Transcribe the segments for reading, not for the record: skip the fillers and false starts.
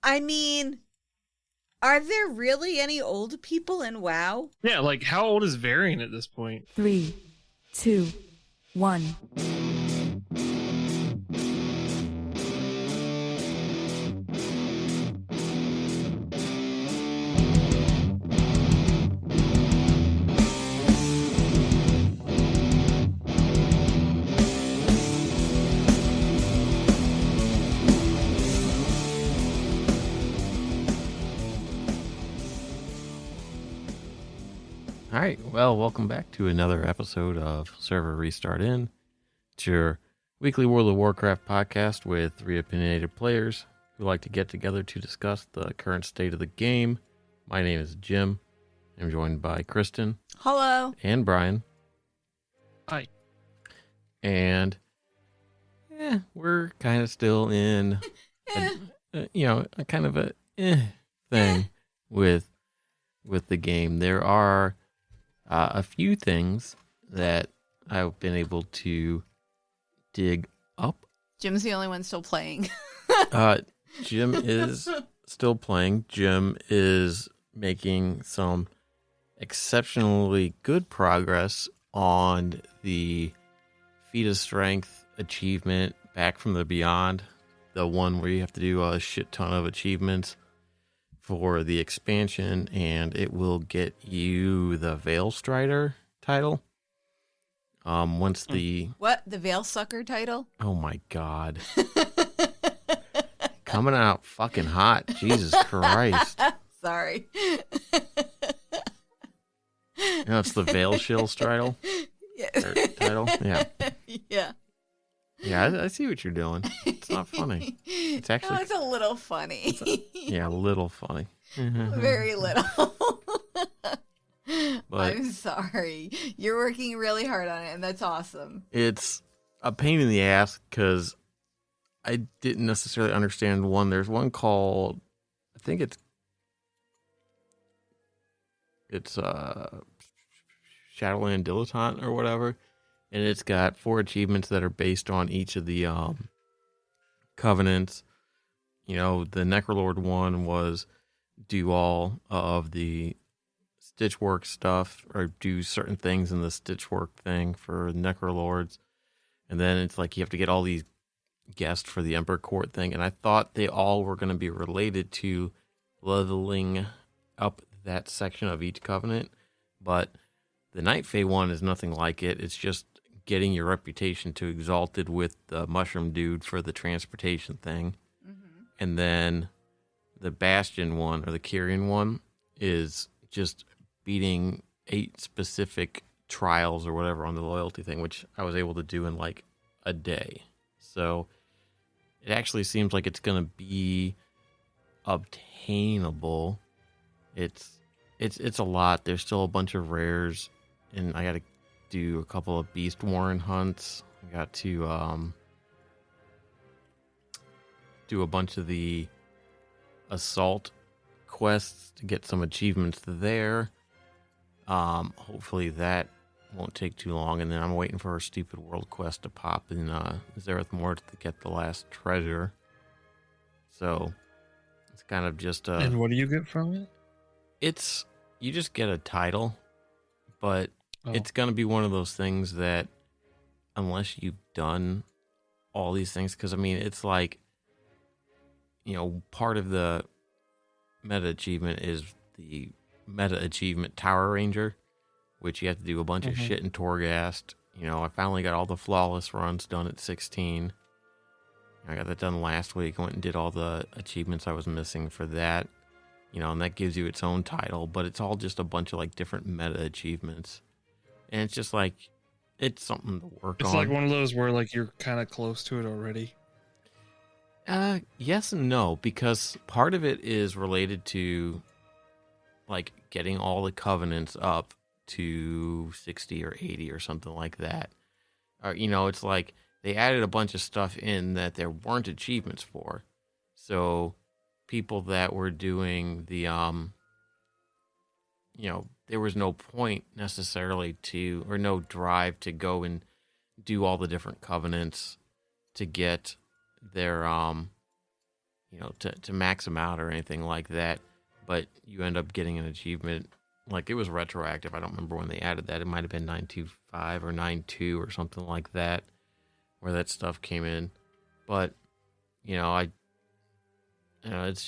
I mean, are there really any old people in WoW? Yeah, like how old is Varian at this point? 3, 2, 1. All right, well, welcome back to another episode of Server Restart In. It's your weekly World of Warcraft podcast with three opinionated players who like to get together to discuss the current state of the game. My name is Jim. I'm joined by Kristen. Hello. And Brian. Hi. And we're kind of still in, a kind of a thing with the game. There are a few things that I've been able to dig up. Jim's the only one still playing. Jim is still playing. Jim is making some exceptionally good progress on the Feat of Strength achievement, Back from the Beyond, the one where you have to do a shit ton of achievements for the expansion, and it will get you the Veil Strider title. Once the... What? The Veil Sucker title? Oh my god. Coming out fucking hot. Jesus Christ. Sorry. It's the Veil Shill title? Title? Yeah. Yeah. Yeah, I see what you're doing. It's not funny. It's actually... it's a little funny. a little funny. Very little. But I'm sorry. You're working really hard on it, and that's awesome. it's a pain in the ass because I didn't necessarily understand one. There's one called... I think it's Shadowland Dilettante or whatever. And it's got 4 achievements that are based on each of the covenants. You know, the Necrolord one was do all of the Stitchwork stuff or do certain things in the Stitchwork thing for Necrolords. And then it's like you have to get all these guests for the Emperor Court thing. And I thought they all were going to be related to leveling up that section of each covenant. But the Night Fae one is nothing like it. It's just getting your reputation to Exalted with the Mushroom Dude for the transportation thing. Mm-hmm. And then the Bastion one, or the Kyrian one, is just beating 8 specific trials or whatever on the loyalty thing, which I was able to do in like a day. So it actually seems like it's going to be obtainable. It's a lot. There's still a bunch of rares, and I got to do a couple of Beast Warren hunts. I got to do a bunch of the Assault quests to get some achievements there. Hopefully that won't take too long, and then I'm waiting for a stupid world quest to pop in Zareth Mort to get the last treasure. So it's kind of just And what do you get from it? You just get a title, but it's going to be one of those things that unless you've done all these things, because I mean, it's like, part of the meta achievement is the meta achievement Tower Ranger, which you have to do a bunch of shit in Torghast. I finally got all the flawless runs done at 16. I got that done last week. I went and did all the achievements I was missing for that. And that gives you its own title, but it's all just a bunch of like different meta achievements. And it's just like, it's something to work on. It's like one of those where like you're kind of close to it already. Yes and no, because part of it is related to like getting all the covenants up to 60 or 80 or something like that. It's like they added a bunch of stuff in that there weren't achievements for. So people that were doing the there was no point necessarily or no drive to go and do all the different covenants to get their to max them out or anything like that. But you end up getting an achievement. Like, it was retroactive. I don't remember when they added that. It might have been 9.25 or 9.2 or something like that, where that stuff came in. But it's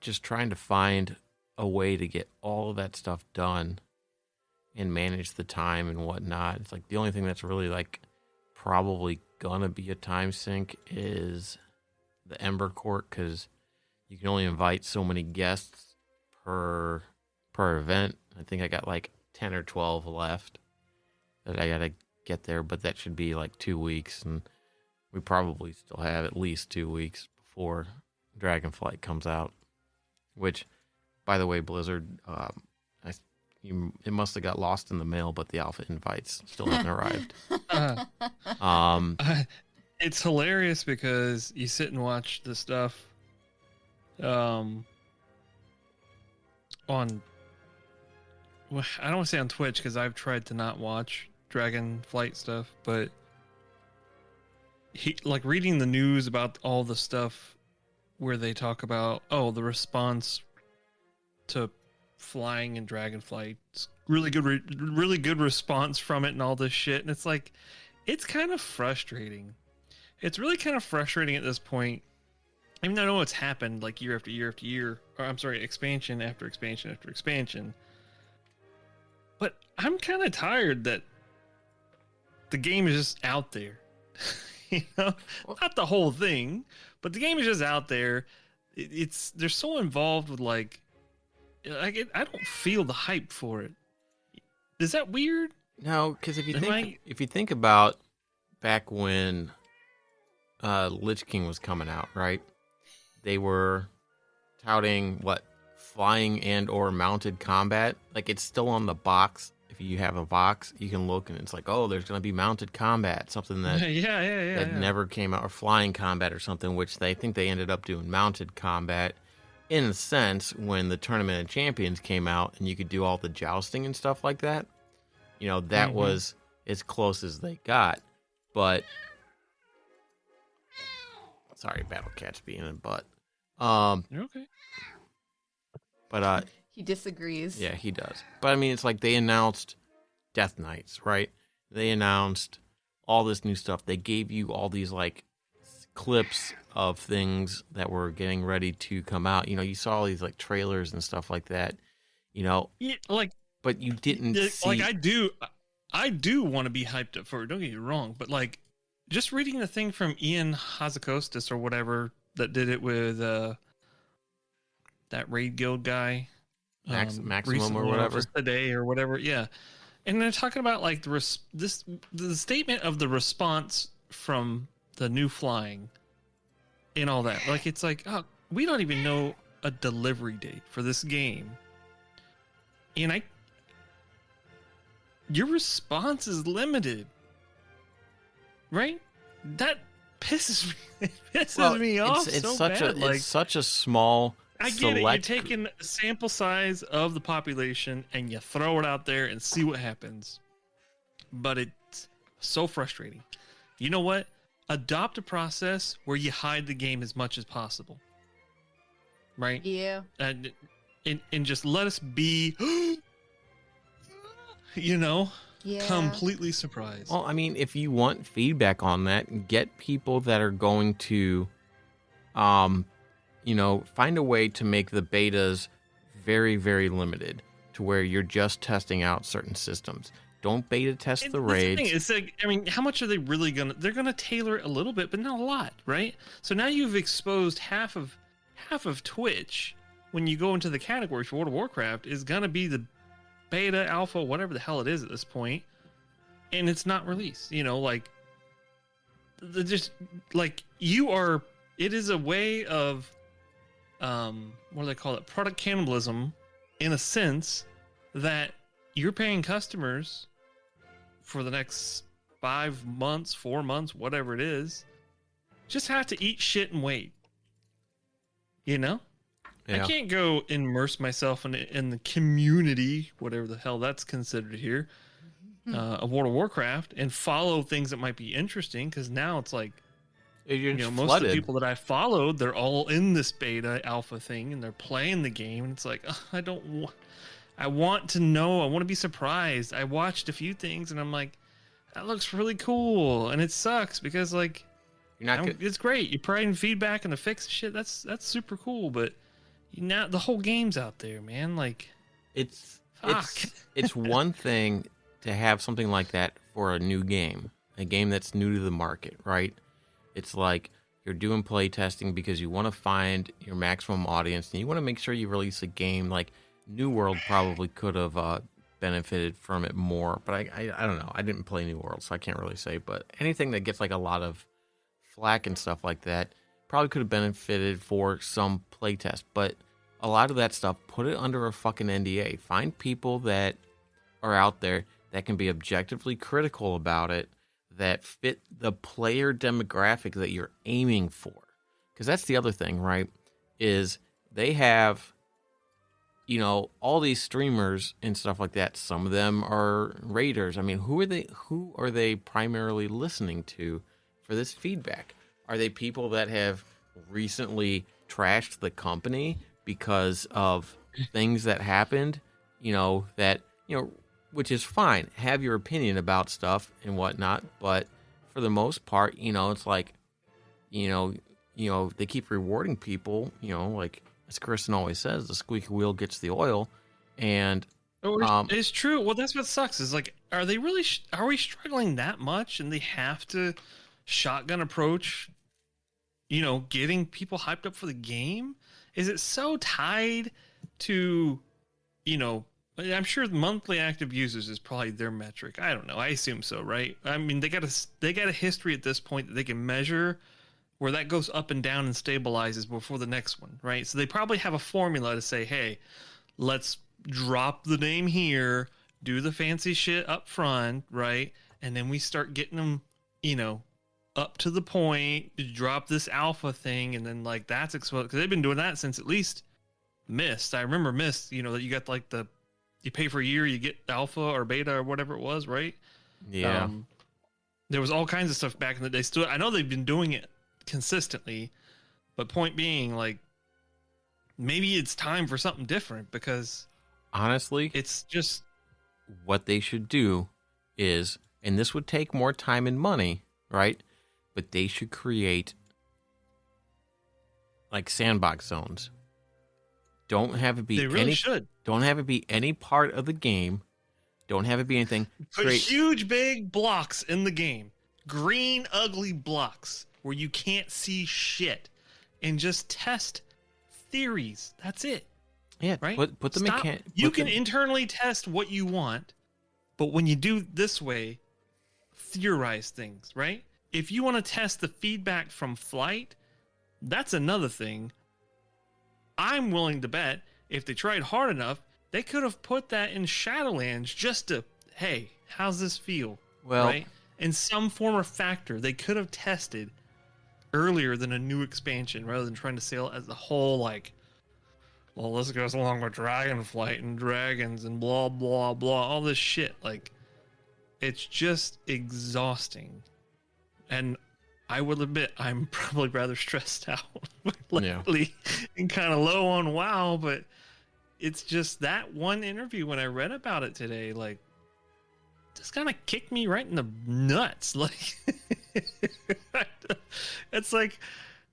just trying to find a way to get all of that stuff done and manage the time and whatnot. It's like the only thing that's really like probably gonna be a time sink is the Ember Court, because you can only invite so many guests per event. I think I got like 10 or 12 left that I gotta get there, but that should be like 2 weeks, and we probably still have at least 2 weeks before Dragonflight comes out. Which, by the way, Blizzard, it must have got lost in the mail, but the alpha invites still haven't arrived. It's hilarious because you sit and watch the stuff on, well, I don't want to say on Twitch because I've tried to not watch Dragonflight stuff, but like reading the news about all the stuff where they talk about, the response to flying in Dragonflight, it's really good response from it and all this shit, and it's like, it's kind of frustrating. It's really kind of frustrating at this point. Even though I know it's happened like year after year after year, or I'm sorry, expansion after expansion after expansion. But I'm kind of tired that the game is just out there. Not the whole thing, but the game is just out there. They're so involved with I don't feel the hype for it. Is that weird? No, because if you think about back when Lich King was coming out, right? They were touting flying and or mounted combat. Like, it's still on the box. If you have a box, you can look and it's like, oh, there's going to be mounted combat, something that that never came out, or flying combat or something, which they think they ended up doing mounted combat in a sense when the Tournament of Champions came out and you could do all the jousting and stuff like that. That was as close as they got. But sorry, Battle Cat's being in butt. You're okay. But he disagrees. Yeah, he does. But I mean, it's like they announced Death Knights, right? They announced all this new stuff. They gave you all these like clips of things that were getting ready to come out. You saw all these like trailers and stuff like that. Yeah, but you didn't see. Like, I do want to be hyped up for it. Don't get me wrong, but like, just reading the thing from Ian Hazakostas or whatever that did it with that Raid Guild guy, Maximum or whatever, today or whatever, yeah. And they're talking about like the statement of the response from the new flying and all that. Like, it's like, oh, we don't even know a delivery date for this game, and your response is limited, right? That pisses me off. It's such a small. I get it. You're taking a sample size of the population and you throw it out there and see what happens. But it's so frustrating. You know what? Adopt a process where you hide the game as much as possible. Right? Yeah. And just let us be, completely surprised. Well, I mean, if you want feedback on that, get people that are going to, find a way to make the betas very, very limited to where you're just testing out certain systems. Don't beta test the raids. It's like, I mean, how much are they really they're gonna tailor it a little bit, but not a lot, right? So now you've exposed half of Twitch when you go into the categories for World of Warcraft is gonna be the beta, alpha, whatever the hell it is at this point, and it's not released. It is a way of what do they call it? Product cannibalism, in a sense that you're paying customers for the next 5 months, 4 months, whatever it is, just have to eat shit and wait. Yeah. I can't go immerse myself in the community, whatever the hell that's considered here, of World of Warcraft, and follow things that might be interesting, because now it's like, You're you know, just most flooded. of the people that I followed, they're all in this beta alpha thing and they're playing the game. And it's like, ugh, I want to know. I want to be surprised. I watched a few things and I'm like, that looks really cool. And it sucks because like, You're not good. it's great. You're providing feedback and the fix shit. That's super cool. But now the whole game's out there, man. Like, It's fuck. it's one thing to have something like that for a new game, a game that's new to the market, right? It's like you're doing play testing because you want to find your maximum audience and you want to make sure you release a game. Like New World probably could have benefited from it more, but I don't know. I didn't play New World, so I can't really say. But anything that gets like a lot of flack and stuff like that probably could have benefited for some playtest. But a lot of that stuff, put it under a fucking NDA. Find people that are out there that can be objectively critical about it, that fit the player demographic that you're aiming for. Because that's the other thing, right? Is they have, you know, all these streamers and stuff like that. Some of them are raiders. I mean, who are they primarily listening to for this feedback? Are they people that have recently trashed the company because of things that happened, which is fine. Have your opinion about stuff and whatnot, but for the most part, it's like, they keep rewarding people, like as Kristen always says, the squeaky wheel gets the oil, and it's true. Well, that's what sucks. Is like, are they really? Are we struggling that much, and they have to shotgun approach? Getting people hyped up for the game. Is it so tied to, I'm sure monthly active users is probably their metric. I don't know. I assume so, right? I mean, they got a history at this point that they can measure where that goes up and down and stabilizes before the next one, right? So they probably have a formula to say, hey, let's drop the name here, do the fancy shit up front, right? And then we start getting them, up to the point, drop this alpha thing, and then like that's exposed, because they've been doing that since at least Myst. I remember Myst, that you got like you pay for a year, you get alpha or beta or whatever it was, right? Yeah. There was all kinds of stuff back in the day. Still, I know they've been doing it consistently, but point being, like, maybe it's time for something different, because honestly, it's just what they should do is, and this would take more time and money, right? But they should create like sandbox zones. Don't have it be they really should. Don't have it be any part of the game. Don't have it be anything. Put huge, big blocks in the game. Green, ugly blocks where you can't see shit. And just test theories. That's it. Yeah, right? Put the mechanic. You can internally test what you want, but when you do this way, theorize things, right? If you want to test the feedback from flight, that's another thing. I'm willing to bet if they tried hard enough, they could have put that in Shadowlands just to, hey, how's this feel? Well, right? In some form or factor, they could have tested earlier than a new expansion rather than trying to sell as a whole, like, well, this goes along with Dragonflight and dragons and blah, blah, blah, all this shit. Like, it's just exhausting. And I will admit, I'm probably rather stressed out lately and kind of low on WoW, but it's just that one interview when I read about it today, like, just kind of kicked me right in the nuts. Like, it's like,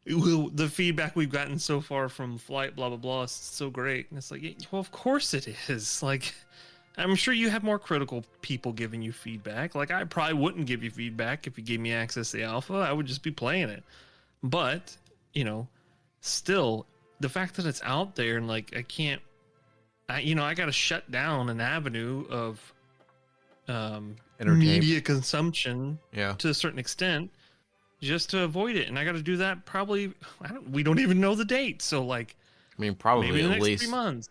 well, the feedback we've gotten so far from Flight, blah, blah, blah, is so great. And it's like, well, of course it is. Like, I'm sure you have more critical people giving you feedback. Like, I probably wouldn't give you feedback if you gave me access to the alpha. I would just be playing it. But, still, the fact that it's out there and, like, I got to shut down an avenue of media consumption to a certain extent just to avoid it. And I got to do that probably, we don't even know the date. So, like, I mean, probably maybe at the next least 3 months,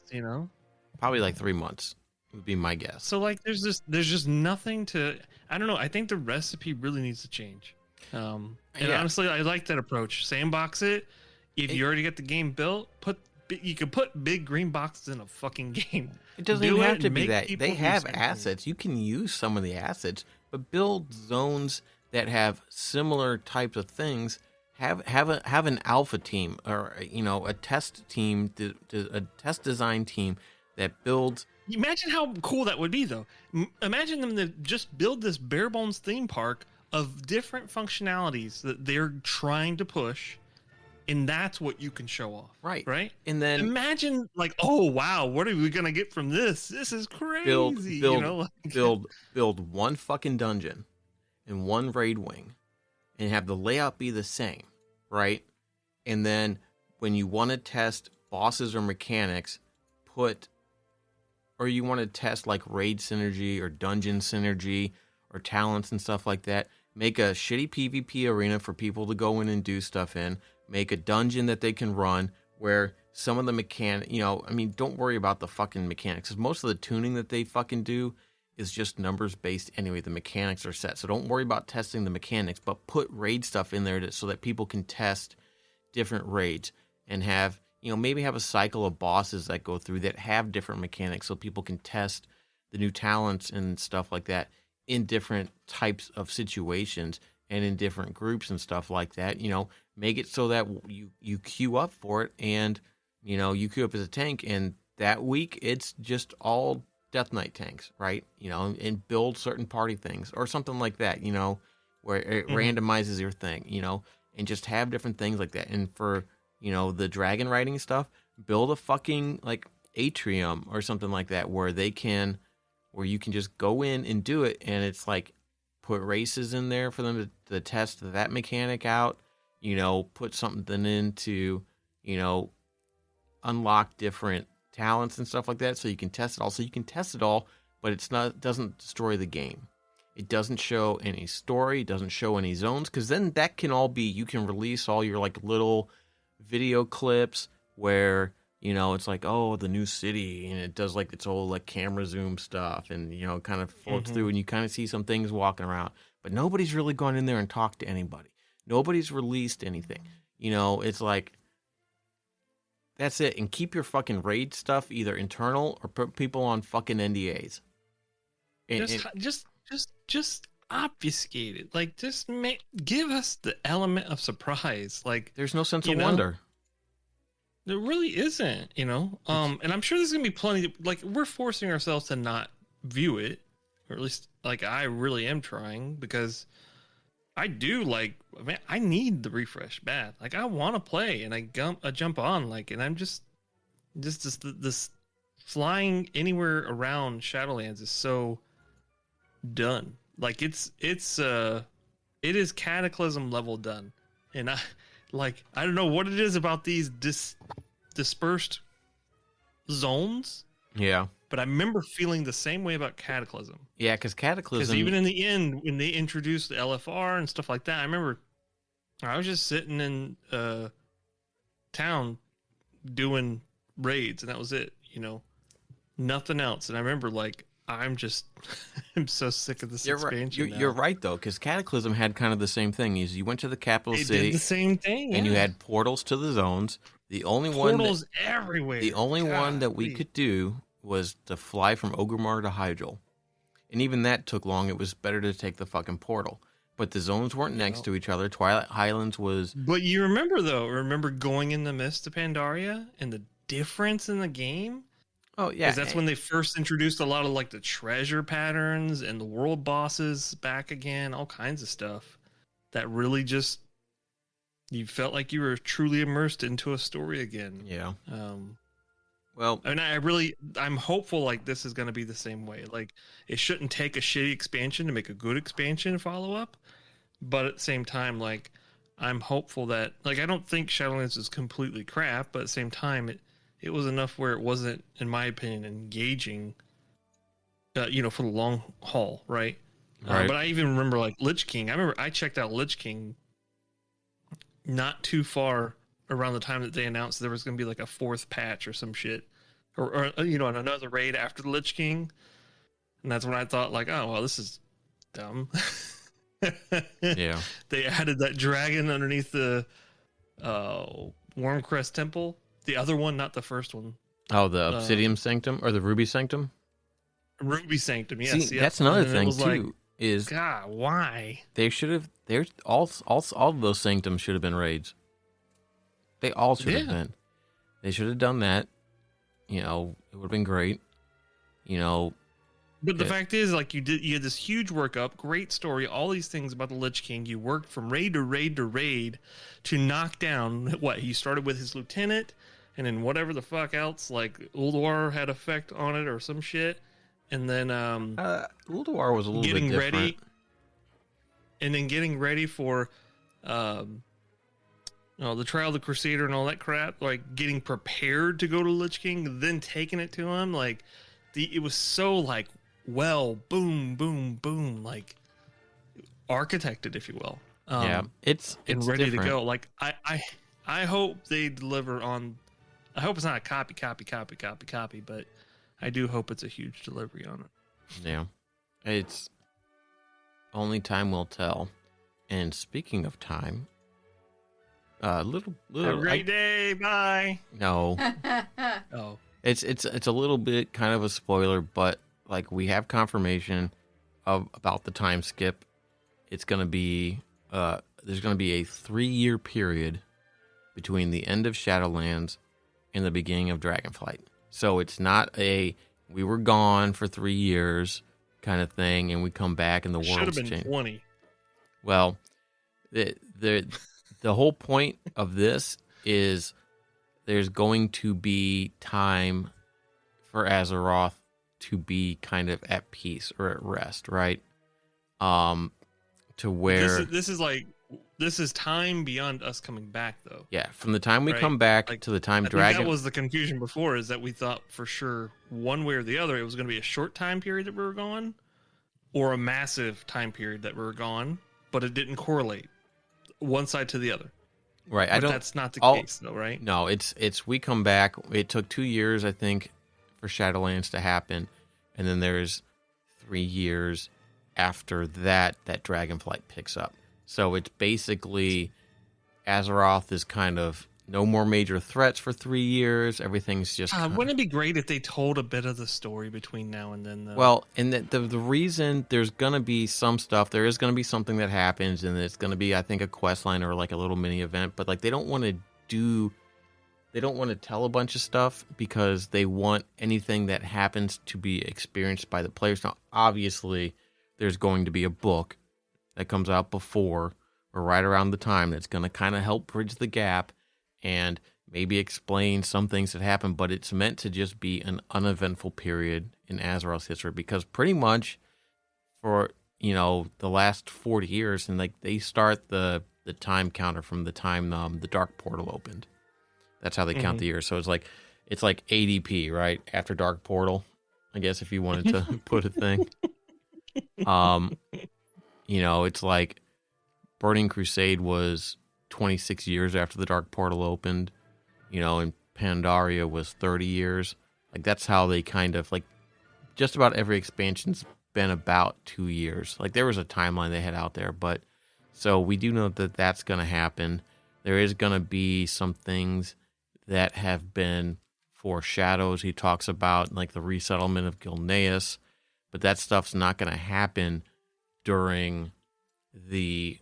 Probably like 3 months would be my guess. So, like, there's just nothing to, I don't know. I think the recipe really needs to change. Honestly, I like that approach. Sandbox it. If you already got the game built, you can put big green boxes in a fucking game. It doesn't even have to be that. They have assets. You can use some of the assets, but build zones that have similar types of things. have an alpha team, or a test team, a test design team that builds. Imagine how cool that would be, though. Imagine them to just build this bare bones theme park of different functionalities that they're trying to push, and that's what you can show off. Right. And then imagine, like, oh wow, what are we gonna get from this? This is crazy. Build one fucking dungeon and one raid wing, and have the layout be the same, right? And then when you want to test bosses or mechanics, or you want to test like raid synergy or dungeon synergy or talents and stuff like that, make a shitty PvP arena for people to go in and do stuff in, make a dungeon that they can run where some of the don't worry about the fucking mechanics, because most of the tuning that they fucking do is just numbers based anyway. The mechanics are set, so don't worry about testing the mechanics, but put raid stuff in there so that people can test different raids, and have maybe have a cycle of bosses that go through that have different mechanics, so people can test the new talents and stuff like that in different types of situations and in different groups and stuff like that. Make it so that you queue up for it, and you queue up as a tank, and that week it's just all Death Knight tanks, right? And build certain party things or something like that, where it randomizes your thing, and just have different things like that. And for, the dragon riding stuff, build a fucking like atrium or something like that where you can just go in and do it. And it's like, put races in there for them to test that mechanic out, put something in to, unlock different talents and stuff like that, so you can test it all. So you can test it all, but doesn't destroy the game. It doesn't show any story, it doesn't show any zones, because then that can all be, you can release all your like little video clips where it's like, oh, the new city, and it does like its whole like camera zoom stuff, and kind of floats through, and you kind of see some things walking around, but nobody's really gone in there and talked to anybody. Nobody's released anything. It's like, that's it. And keep your fucking raid stuff either internal or put people on fucking NDAs. Just obfuscate it. Like, just give us the element of surprise. Like, there's no sense of wonder. There really isn't, And I'm sure there's gonna be plenty. Like, we're forcing ourselves to not view it, or at least, like, I really am trying, because I do I need the refresh bad. Like, I want to play, and I jump on, like, and I'm just this flying anywhere around Shadowlands is so done. Like, it is Cataclysm level done, and I don't know what it is about these dispersed zones. Yeah. But I remember feeling the same way about Cataclysm. Yeah, because Cataclysm... even in the end, when they introduced the LFR and stuff like that, I remember I was just sitting in town doing raids, and that was it, Nothing else. And I remember, like, I'm so sick of this expansion now. You're right, though, because Cataclysm had kind of the same thing. You went to the capital city... did the same thing, and you had portals to the zones. The only portals everywhere. The only one that we could do was to fly from Orgrimmar to Hyjal. And even that took long. It was better to take the fucking portal. But the zones weren't next to each other. Twilight Highlands was... But you remember going in the Mist of Pandaria and the difference in the game? Oh, yeah. Because that's when they first introduced a lot of, like, the treasure patterns and the world bosses back again, all kinds of stuff that really just... You felt like you were truly immersed into a story again. Yeah. Well, and I'm hopeful like this is going to be the same way. Like, it shouldn't take a shitty expansion to make a good expansion follow up, but at the same time, like, I'm hopeful that, like, I don't think Shadowlands is completely crap, but at the same time, it was enough where it wasn't, in my opinion, engaging, for the long haul, right? Right. But I even remember, like, Lich King. I remember I checked out Lich King not too far around the time that they announced there was going to be like a fourth patch or some shit, or another raid after the Lich King, and that's when I thought, like, oh well, this is dumb. Yeah, they added that dragon underneath the Wormcrest Temple, the other one, not the first one. Oh, the Obsidian Sanctum or the Ruby Sanctum. Ruby Sanctum, yes. See, that's another thing too. is God, why? they should have. There's all of those sanctums should have been raids. They all should have Yeah. been. They should have done that. You know, it would have been great. You know, But the Yeah. fact is, like, you had this huge workup, great story, all these things about the Lich King. You worked from raid to raid to raid to knock down what he started with his lieutenant, and then whatever the fuck else, like Ulduar had effect on it or some shit, and then Ulduar was a little bit getting different. ready, and then getting ready for, the Trial of the Crusader and all that crap, like getting prepared to go to Lich King, then taking it to him, like it was so like. Well, boom, boom, boom, like architected, if you will. Yeah, it's and ready different. to go. Like I hope they deliver on. I hope it's not a copy, but I do hope it's a huge delivery on it. Yeah, it's only time will tell. And speaking of time, little Have a great day. Bye. no, Oh, it's a little bit kind of a spoiler, but like we have confirmation about the time skip. It's gonna be there's gonna be a 3-year period between the end of Shadowlands and the beginning of Dragonflight. So it's not a we were gone for 3 years kind of thing, and we come back and the should have world's been changed. 20. Well, the whole point of this is there's going to be time for Azeroth to be kind of at peace or at rest, right? To where This is time beyond us coming back, though. yeah, from the time we Right. come back Like, to the time I think Dragon that was the confusion before, is that we thought for sure one way or the other it was going to be a short time period that we were gone, or a massive time period that we were gone, but it didn't correlate one side to the other. right. But I don't. that's not the I'll- case, though, right? No, it's we come back. It took 2 years, I think, for Shadowlands to happen, and then there's 3 years after that Dragonflight picks up. So it's basically Azeroth is kind of no more major threats for 3 years. Everything's just Wouldn't it be great if they told a bit of the story between now and then, though? well, and the reason there's gonna be some stuff, there is gonna be something that happens, and it's gonna be, I think, a quest line or like a little mini event. But like they don't want to tell a bunch of stuff because they want anything that happens to be experienced by the players. Now, obviously, there's going to be a book that comes out before or right around the time that's going to kind of help bridge the gap and maybe explain some things that happen, but it's meant to just be an uneventful period in Azeroth's history because pretty much for, the last 40 years, and like they start the time counter from the time the Dark Portal opened. That's how they count the years. So it's like ADP, right? After Dark Portal, I guess if you wanted to put a thing. It's like Burning Crusade was 26 years after the Dark Portal opened, and Pandaria was 30 years. Like that's how they kind of like just about every expansion's been about 2 years. Like there was a timeline they had out there, but so we do know that that's going to happen. There is going to be some things that have been foreshadows. He talks about like the resettlement of Gilneas, but that stuff's not going to happen during the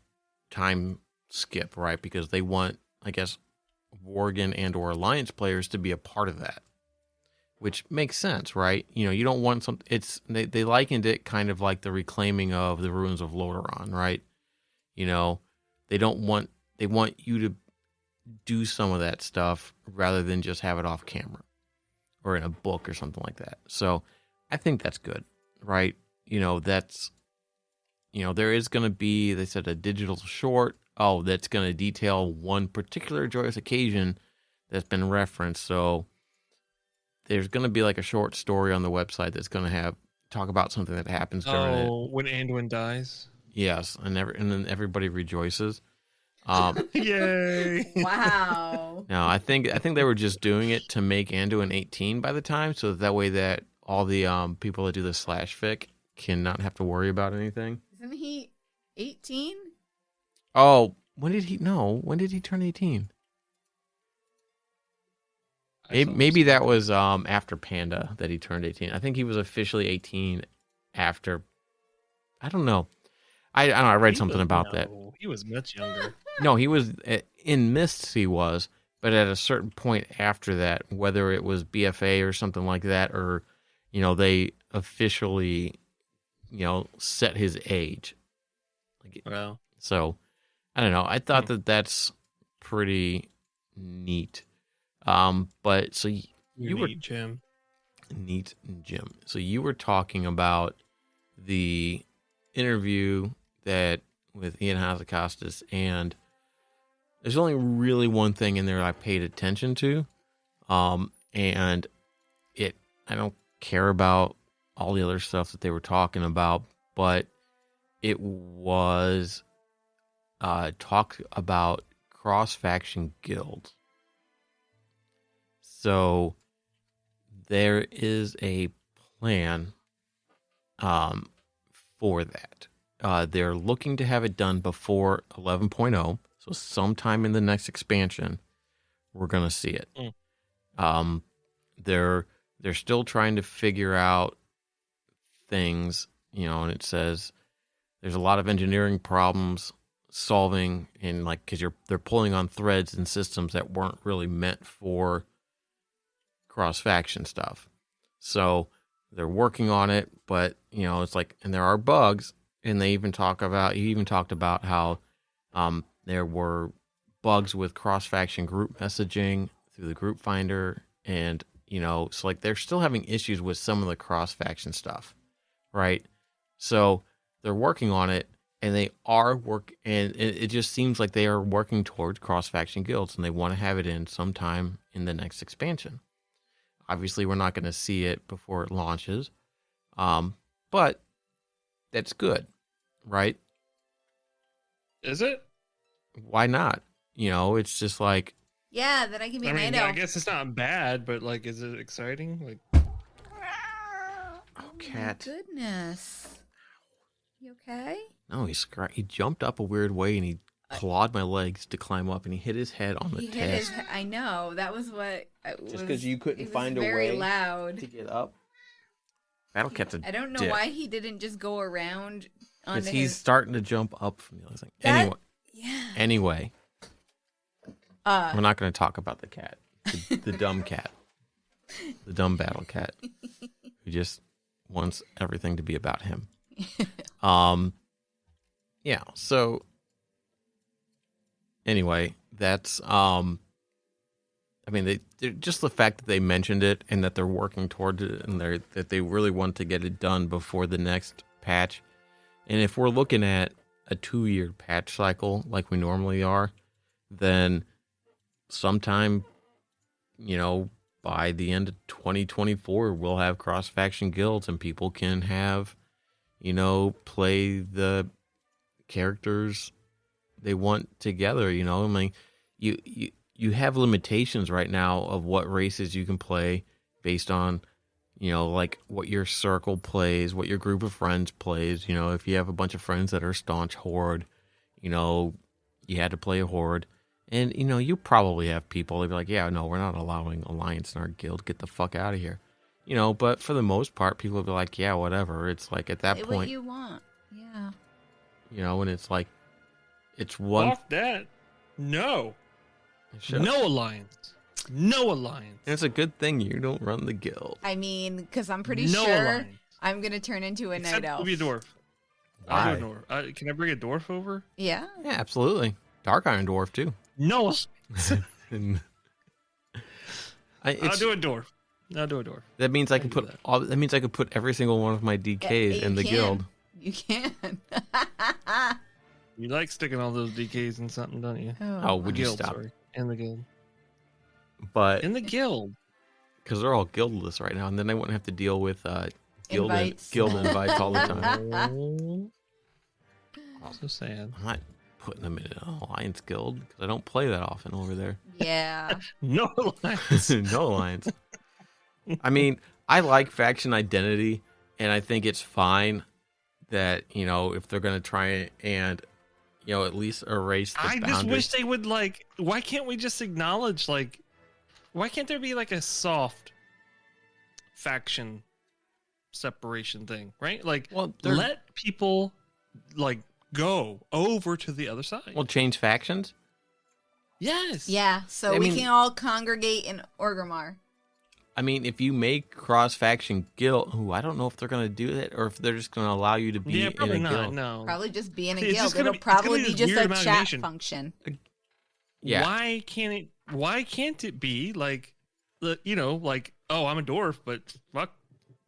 time skip, right? Because they want, I guess, Worgen and or Alliance players to be a part of that, which makes sense, right? You don't want some. They likened it kind of like the reclaiming of the ruins of Lordaeron, right? They want you to do some of that stuff rather than just have it off camera or in a book or something like that. So I think that's good, right? There is going to be, they said, a digital short. Oh, that's going to detail one particular joyous occasion that's been referenced. So there's going to be like a short story on the website that's going to talk about something that happens during it. Oh, when Anduin dies. Yes, and then everybody rejoices. Yay! Wow. No, I think they were just doing it to make Anduin 18 by the time, so that way that all the people that do the slash fic cannot have to worry about anything. Isn't he 18? Oh, when did he turn 18? Maybe that was after Panda that he turned 18. I think he was officially 18 after I don't know. I don't know. I read something about that. He was much younger. No, he was in Mists. He was, but at a certain point after that, whether it was BFA or something like that, or they officially set his age. Well, So I don't know. I thought that that's pretty neat. But so you were Jim. Neat Jim. So you were talking about the interview that with Ian Hazacostas, and there's only really one thing in there I paid attention to, and I don't care about all the other stuff that they were talking about, but it was talk about cross-faction guilds. So there is a plan for that. They're looking to have it done before 11.0, so sometime in the next expansion, we're going to see it. They're still trying to figure out things, and it says there's a lot of engineering problems solving, and because they're pulling on threads and systems that weren't really meant for cross-faction stuff. So they're working on it, but it's and there are bugs, and he even talked about how there were bugs with cross-faction group messaging through the group finder, and so they're still having issues with some of the cross-faction stuff, right? So they're working on it, and they are and it just seems like they are working towards cross-faction guilds, and they want to have it in sometime in the next expansion. Obviously, we're not going to see it before it launches, but that's good, right? Is it? Why not? It's just like... Yeah, then I can be a night I elf. guess it's not bad, but is it exciting? Oh, cat. My goodness. You okay? No, he jumped up a weird way, and he clawed my legs to climb up, and he hit his head on the test. I know. That was what... Just because you couldn't find a very way loud. to get up. Battle Cat's a I don't know dick. why he didn't just go around Because onto he's his... starting to jump up from the other thing. That- Anyway, Yeah. we're not going to talk about the cat. The dumb cat. The dumb battle cat. Who just wants everything to be about him. Yeah, so... Anyway, that's... just the fact that they mentioned it and that they're working towards it and that they really want to get it done before the next patch. And if we're looking at a 2-year patch cycle like we normally are, then sometime, by the end of 2024, we'll have cross-faction guilds and people can have, play the characters they want together, you have limitations right now of what races you can play based on, what your circle plays, what your group of friends plays. If you have a bunch of friends that are staunch Horde, you had to play a Horde. And, you probably have people that be like, yeah, no, we're not allowing Alliance in our guild. Get the fuck out of here. But for the most part, people will be like, yeah, whatever. It's at that Say point. what you want. Yeah. And it's it's one. Off that. No. Shut No up. alliance. No alliance. And it's a good thing you don't run the guild. I mean, because I'm pretty No sure alliance. I'm going to turn into a Except night elf. to be a dwarf. Why? I'll do a dwarf. Can I bring a dwarf over? Yeah. Yeah, absolutely. Dark Iron Dwarf, too. No. I'll do a dwarf. I'll do a dwarf. That means I can do put that. that means I could put every single one of my DKs You in the can. guild. You can. You like sticking all those DKs in something, don't you? Oh, would you Guild, stop? sorry. In the guild. But In the guild. because they're all guildless right now, and then I wouldn't have to deal with guild Invites. guild invites all the time. Oh, so sad. I'm not putting them in an alliance guild because I don't play that often over there. Yeah. No alliance. No alliance. I mean, I like faction identity, and I think it's fine that if they're going to try and at least erase the I boundaries. just wish they would why can't we just acknowledge why can't there be a soft faction separation thing, right? Like, Well, let people like go over to the other side. Well, change factions. Yes. Yeah, so I we mean- can all congregate in Orgrimmar. I mean, if you make cross faction guild, I don't know if they're going to do that or if they're just going to allow you to be Yeah, in probably a not. guild. No. Probably just be in a It's guild. just gonna It'll be- it's gonna probably be be this just weird a chat amalgamation. function. Yeah. Why can't it? Why can't it be like, like, oh, I'm a dwarf, but fuck,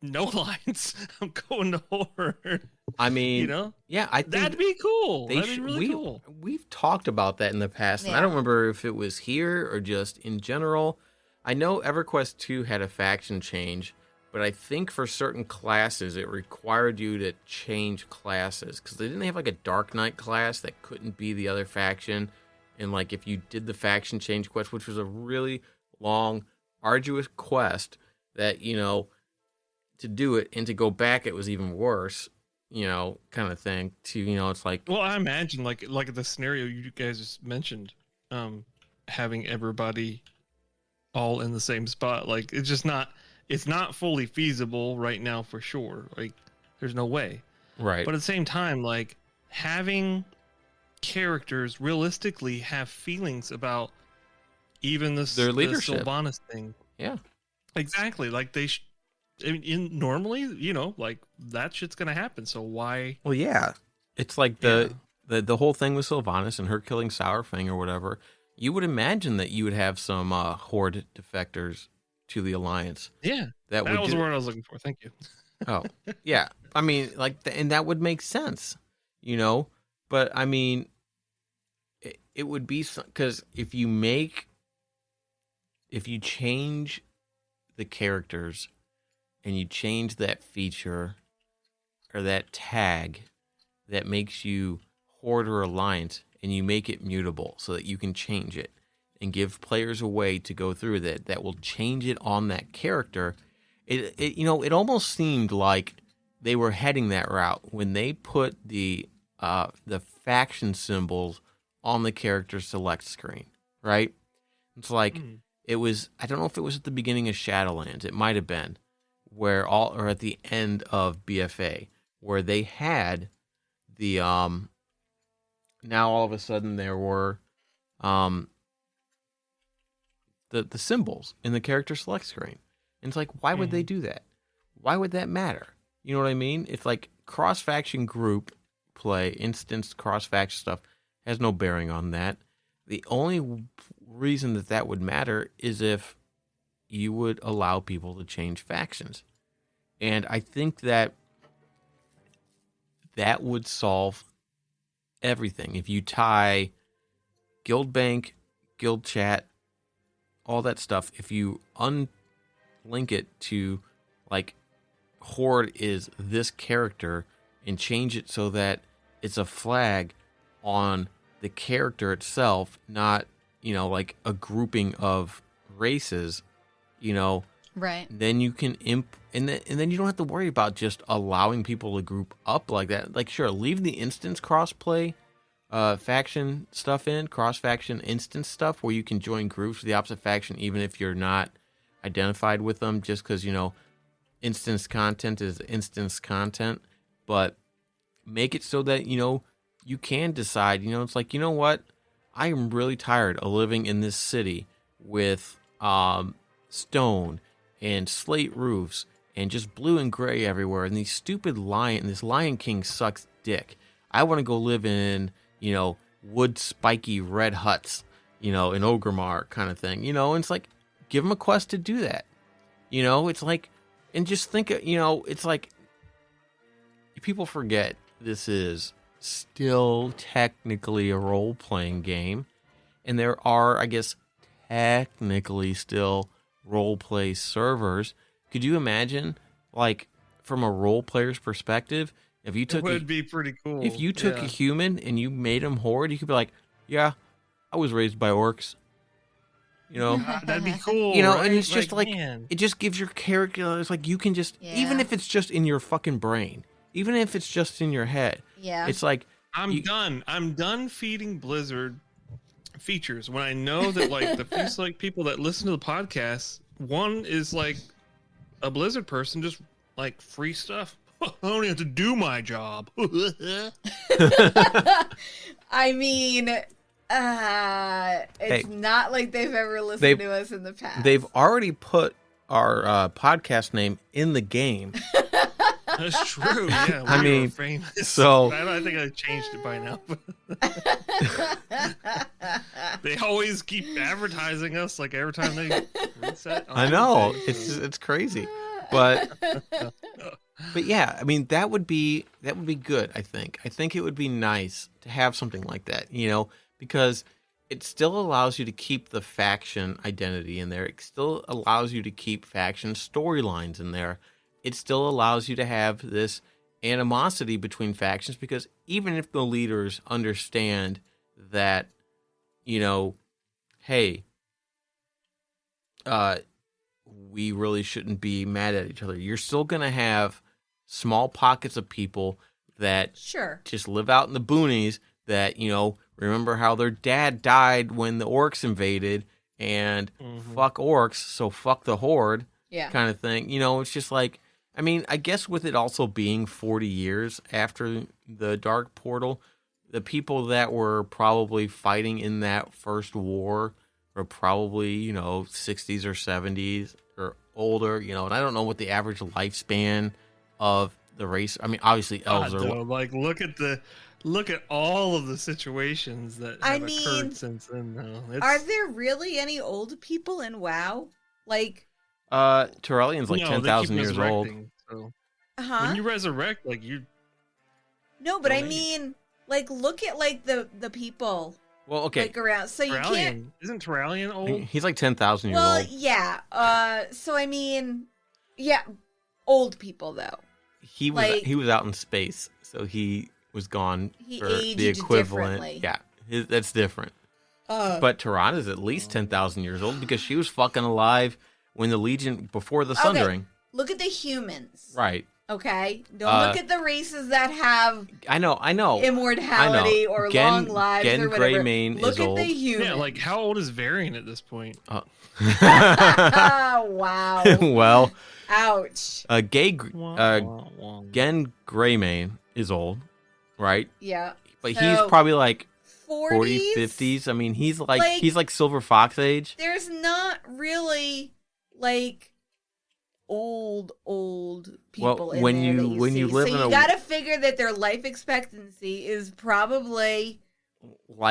no lines. I'm going to horde. I mean, yeah, I think That'd be cool. they That'd be should. really cool. We've talked about that in the past, and I Yeah. don't remember if it was here or just in general. I know EverQuest 2 had a faction change, but I think for certain classes it required you to change classes because they didn't have like a Dark Knight class that couldn't be the other faction, and like if you did the faction change quest, which was a really long, arduous quest that to do it and to go back it was even worse. Kind of thing. It's like, Well, I imagine like the scenario you guys just mentioned, having everybody all in the same spot. Like it's not fully feasible right now for sure. Like there's no way. right. But at the same time, like having characters realistically have feelings about even Their leadership. the Sylvanas thing. Yeah. Exactly. Like normally, like that shit's gonna happen. So why? Well, yeah. It's like the whole thing with Sylvanas and her killing Sourfang or whatever. You would imagine that you would have some Horde defectors to the Alliance. Yeah, That was do- the word I was looking for. Thank you. Oh, yeah. I mean, and that would make sense, But I mean, it would be because if you change the characters and you change that feature or that tag that makes you Horde or Alliance and you make it mutable so that you can change it and give players a way to go through that will change it on that character. It almost seemed like they were heading that route when they put the faction symbols on the character select screen, right? It's like it was, I don't know if it was at the beginning of Shadowlands, it might have been, or at the end of BFA, where they had the now all of a sudden there were the symbols in the character select screen. And it's like, why would they do that? Why would that matter? You know what I mean? It's like cross-faction group play, instance cross-faction stuff has no bearing on that. The only reason that would matter is if you would allow people to change factions. And I think that would solve everything. If you tie guild bank, guild chat, all that stuff, if you unlink it to like Horde is this character and change it so that it's a flag on the character itself, not, like a grouping of races, Right. then you can and then you don't have to worry about just allowing people to group up like that. Like, sure, leave the instance crossplay faction stuff in, cross-faction instance stuff where you can join groups with the opposite faction even if you're not identified with them, just because, instance content is instance content. But make it so that, you can decide, it's like, what? I am really tired of living in this city with stone and slate roofs and just blue and gray everywhere, and this Lion King sucks dick. I want to go live in, wood spiky red huts, in Orgrimmar kind of thing, and it's like, give them a quest to do that. It's like, and just think, it's like, people forget this is still technically a role-playing game, and there are, I guess, technically still role-play servers. Could you imagine, like, from a role player's perspective, if you took It would be pretty cool. if you took a human and you made him Horde, you could be like, yeah, I was raised by orcs. That'd be cool. And right? it's just like man. it just gives your character, it's like you can just, even Yeah. if it's just in your fucking brain, even if it's just in your head, Yeah. it's like I'm done. I'm done feeding Blizzard features when I know that like the few like people that listen to the podcast, one is like a Blizzard person just like free stuff. I don't have to do my job. I mean, it's not like they've ever listened to us in the past. They've already put our podcast name in the game. That's true. Yeah, I mean, famous. so I think I changed it by now. They always keep advertising us like every time they reset. I know it's crazy, but yeah, I mean that would be good. I think it would be nice to have something like that, because it still allows you to keep the faction identity in there. It still allows you to keep faction storylines in there. It still allows you to have this animosity between factions, because even if the leaders understand that, hey, we really shouldn't be mad at each other, you're still going to have small pockets of people that just live out in the boonies that, remember how their dad died when the orcs invaded and fuck orcs, so fuck the horde kind of thing. It's just like, I mean, I guess with it also being 40 years after the Dark Portal, the people that were probably fighting in that first war were probably, 60s or 70s or older, and I don't know what the average lifespan of the race. I mean, obviously elves are like look at all of the situations that have occurred since then. Though. Are there really any old people in WoW? Like, Terrellian's like 10,000 years old. So when you resurrect, like you. No, but I mean, like, look at like the people. Well, okay. Like around, so you can't. Isn't Terrellian old? He's like 10,000 years old. Well, yeah. So I mean, yeah, old people though. He was out in space, so he was gone for the equivalent. Yeah, that's different. But Tirana's at least 10,000 years old because she was fucking alive when the Legion, before the Sundering. Look at the humans. Right. Okay? Don't look at the races that have I know. Immortality or long lives or whatever. Greymane look is at old. the humans. Yeah, like how old is Varian at this point? Wow. Well, ouch. Gen Greymane is old, right? Yeah. But he's probably like 40s, 50s. I mean, he's like Silver Fox age. There's not really like old people in when there you live so in you gotta figure that their life expectancy is probably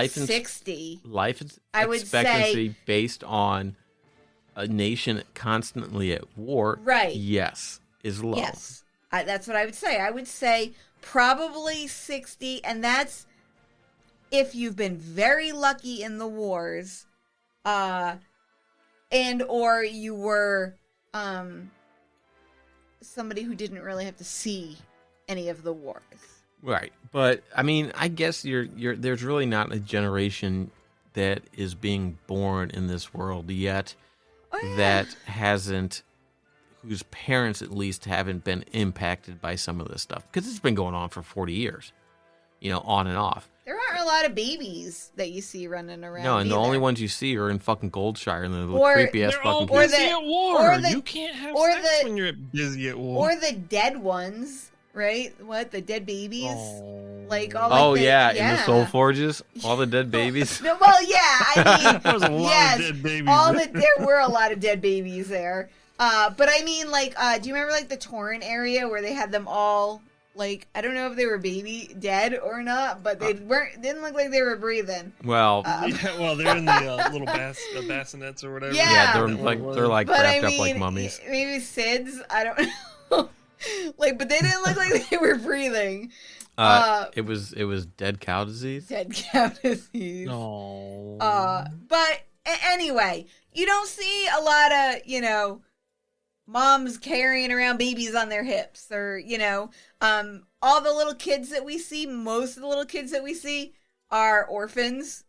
60. Life expectancy based on a nation constantly at war, right? Yes, is low. Yes, that's what I would say. I would say probably 60, and that's if you've been very lucky in the wars, and or you were somebody who didn't really have to see any of the wars. Right. But I mean, I guess there's really not a generation that is being born in this world yet that hasn't, whose parents at least haven't been impacted by some of this stuff, because it's been going on for 40 years, on and off. There aren't a lot of babies that you see running around. No, and either. the only ones you see are in fucking Goldshire, and they're creepy ass fucking kids. Busy at war. You can't have sex when you're busy at war. Or the dead ones, right? What, the dead babies? Oh. Like all. In the Soul Forges, all the dead babies. No, well, yeah, I mean, there was a lot of dead babies. There were a lot of dead babies there. But I mean, like, do you remember like the Torrent area where they had them all? Like, I don't know if they were dead or not, but they didn't look like they were breathing. Well, they're in the little bassinets or whatever. Yeah, they're like wrapped up like mummies. Maybe SIDS, I don't know. Like, but they didn't look like they were breathing. It was dead cow disease. Dead cow disease. No. But anyway, you don't see a lot of moms carrying around babies on their hips, or all the little kids that we see, most of the little kids that we see are orphans.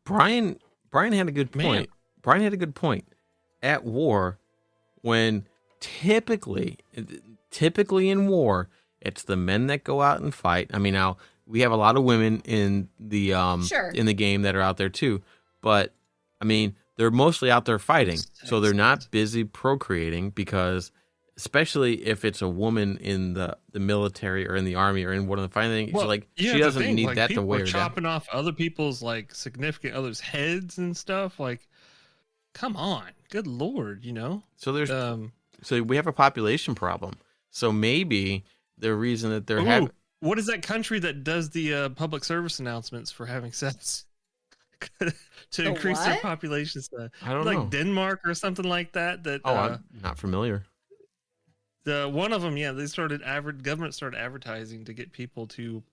Brian had a good point. Man. Brian had a good point. At war, when typically in war, it's the men that go out and fight. I mean, now we have a lot of women in the in the game that are out there too, but I mean, they're mostly out there fighting, so they're not busy procreating because especially if it's a woman in the military or in the army or in one of the fighting things. Well, Like yeah, she the doesn't thing, need like, that to people wear are her down. chopping off other people's like significant others' heads and stuff. Like, come on, good lord, you know. So there's Um, so we have a population problem. So maybe the reason that they're having what is that country that does the public service announcements for having sex to The increase their what? population size? I don't Like know. Denmark or something like that. That I'm not familiar. the one of them, yeah, they started government started advertising to get people to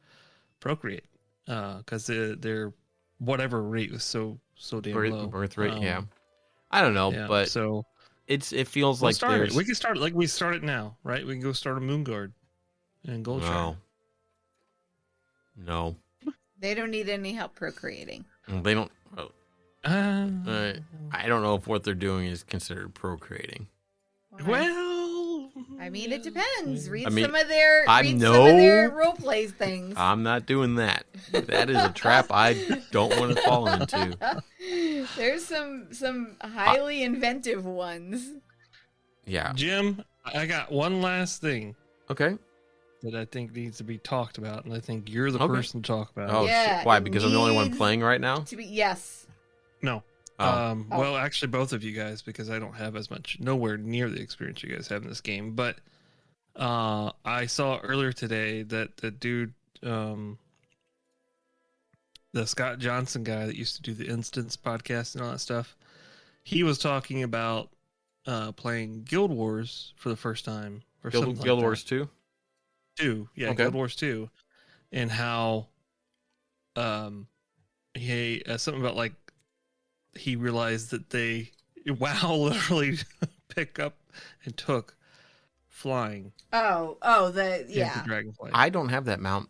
procreate because their whatever rate was so damn low. Birth rate, yeah. I don't know, Yeah, but so it feels we'll like start it. there's We can start it like we start it now, right? We can go start a moon guard and gold no. No. They don't need any help procreating. They don't Uh, I don't know if what they're doing is considered procreating. well, I mean, it depends. Read I mean, some of their I'm read some of their no- role plays things. I'm not doing that. That is a trap I don't want to fall into. There's some highly inventive ones. Yeah. Jim, I got one last thing Okay. that I think needs to be talked about, and I think you're the Okay. person to talk about. Oh, Yeah, shit. Why? it Because I'm the only one needs playing right now? To be yes. No. Oh. Well, actually, both of you guys, because I don't have as much, nowhere near the experience you guys have in this game. But I saw earlier today that the dude, the Scott Johnson guy that used to do the Instance podcast and all that stuff, he was talking about playing Guild Wars for the first time. Or something Guild like Wars that. 2? 2, yeah, Okay. Guild Wars 2, and how he something about like he realized that WoW literally pick up and took flying. Oh, the into yeah. Dragonflight. I don't have that mount.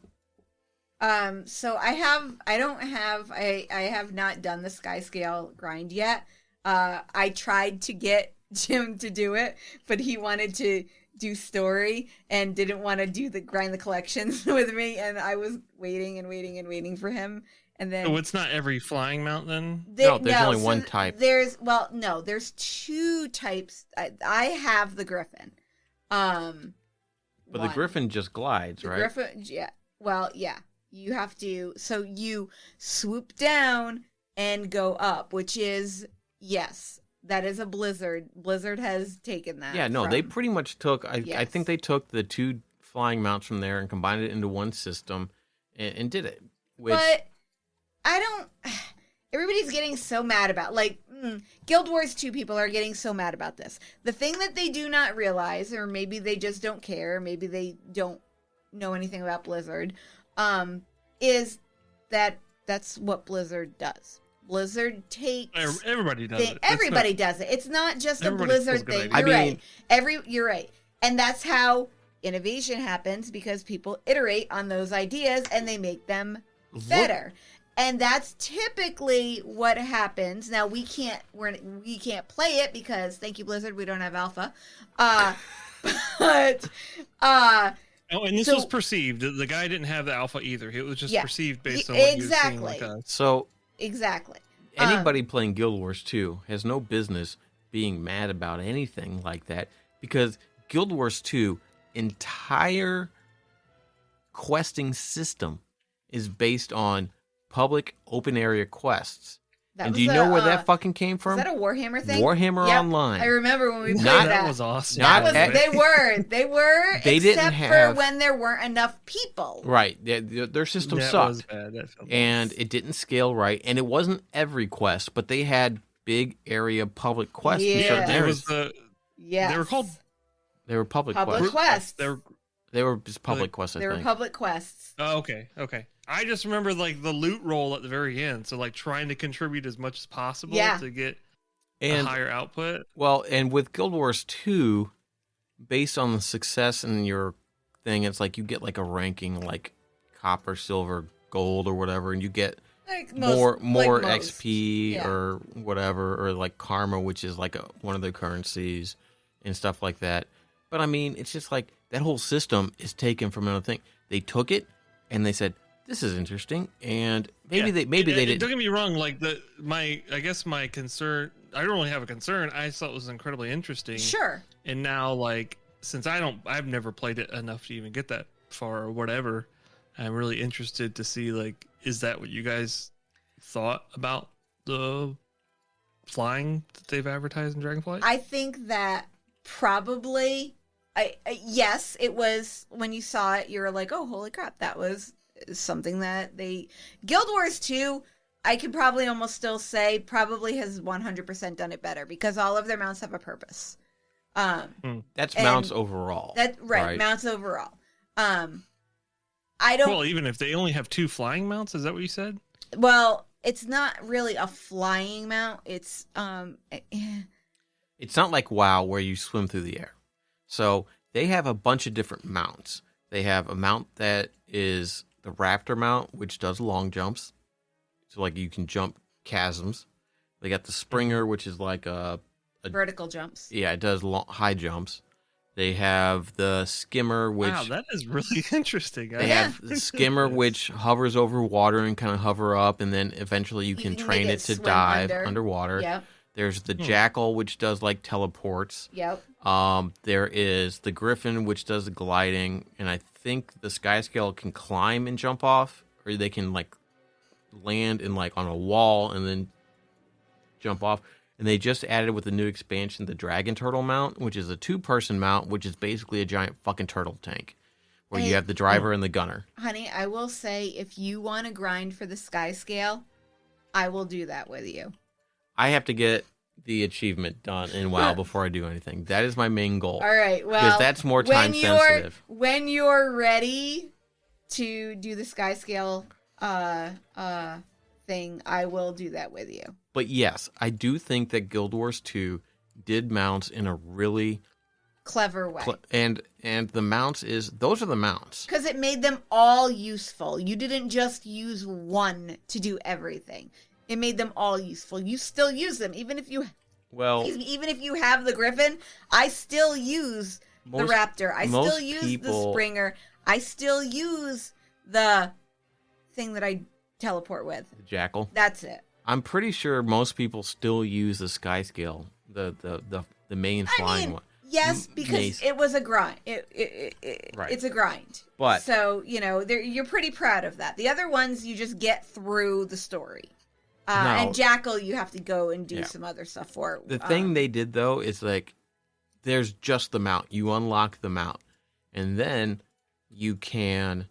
So I have not done the sky scale grind yet. I tried to get Jim to do it, but he wanted to do story and didn't want to do the grind the collections with me, and I was waiting for him. And then So it's not every flying mount then? No, there's only one type. There's two types. I have the Griffin. But the Griffin just glides, the right? Griffin, yeah. Well, yeah. You have to. So you swoop down and go up, which is yes, that is a Blizzard. Blizzard has taken that. Yeah, no, they pretty much took. I Yes. think they took the two flying mounts from there and combined it into one system, and did it. Which, But I don't. Everybody's getting so mad about Guild Wars 2 people are getting so mad about this. The thing that they do not realize, or maybe they just don't care, maybe they don't know anything about Blizzard, is that that's what Blizzard does. Blizzard takes Everybody does it. Everybody does it. It's not just a Everybody Blizzard feels good thing. idea. You're I mean- right. You're right. And that's how innovation happens, because people iterate on those ideas and they make them better. And that's typically what happens. Now we can't play it because thank you Blizzard, we don't have alpha. But Oh, and this so- was perceived. The guy didn't have the alpha either. It was just Yeah. perceived based on what he was seeing Exactly. with us. so exactly. anybody playing Guild Wars 2 has no business being mad about anything like that, because Guild Wars 2 entire questing system is based on public open area quests. That And was do you a, know where that fucking came is from? that a Warhammer thing? Warhammer Yep. Online. I remember when we played Not- That that. was awesome. Not That was, at- they were, They except didn't for have- when there weren't enough people. Right. Their system That sucked. was bad. That felt And bad. it didn't scale right. And it wasn't every quest, but they had big area public quests in Yeah. certain it areas. was Yes. They were called They were public Public quests. quests. They were. They were just public quests, I They were think. public quests. Oh, okay. I just remember like the loot roll at the very end. So like trying to contribute as much as possible Yeah. to get And a higher output. well, and with Guild Wars 2, based on the success in your thing, it's like you get like a ranking, like copper, silver, gold, or whatever, and you get Like more most. XP Yeah. or whatever, or like karma, which is like one of the currencies and stuff like that. But I mean, it's just like that whole system is taken from another thing. They took it and they said, "This is interesting," and maybe Yeah. they And didn't. Don't get me wrong. Like I guess my concern. I don't really have a concern. I thought it was incredibly interesting. Sure. And now like since I've never played it enough to even get that far or whatever, I'm really interested to see, like, is that what you guys thought about the flying that they've advertised in Dragonflight? I think that probably, yes, it was, when you saw it, you were like, oh, holy crap, that was something that Guild Wars 2, I could probably almost still say, probably has 100% done it better, because all of their mounts have a purpose. That's mounts overall. Right, mounts overall. Well, even if they only have 2 flying mounts, is that what you said? Well, it's not really a flying mount. It's It's not like WoW where you swim through the air. So they have a bunch of different mounts. They have a mount that is the Raptor mount, which does long jumps. So like you can jump chasms. They got the Springer, which is like a vertical jumps. Yeah, it does high jumps. They have the Skimmer, which... Wow, that is really interesting. They have the Skimmer, which hovers over water and kind of hover up, and then eventually you can train it to dive underwater. Yep. There's the Jackal, which does like teleports. Yep. There is the Griffin, which does the gliding, and I think the Skyscale can climb and jump off, or they can like land in like on a wall and then jump off. And they just added with the new expansion the Dragon Turtle mount, which is a 2-person mount, which is basically a giant fucking turtle tank, where you have the driver and the gunner. Honey, I will say, if you want to grind for the sky scale, I will do that with you. I have to get the achievement done in WoW before I do anything. That is my main goal. All right, well, because that's more time sensitive. When you're ready to do the sky scale thing, I will do that with you. But yes, I do think that Guild Wars 2 did mounts in a really clever way. And the mounts those are the mounts. Because it made them all useful. You didn't just use one to do everything. It made them all useful. You still use them. Even if you have the Griffin, I still use the Raptor. I still use the Springer. I still use the thing that I teleport with. The Jackal. That's it. I'm pretty sure most people still use the Skyscale, the main flying one. Yes, because it was a grind. Right. It's a grind. But so you're pretty proud of that. The other ones you just get through the story. And Jackal, you have to go and do some other stuff for. The thing they did though is like, there's just the mount. You unlock the mount, and then you can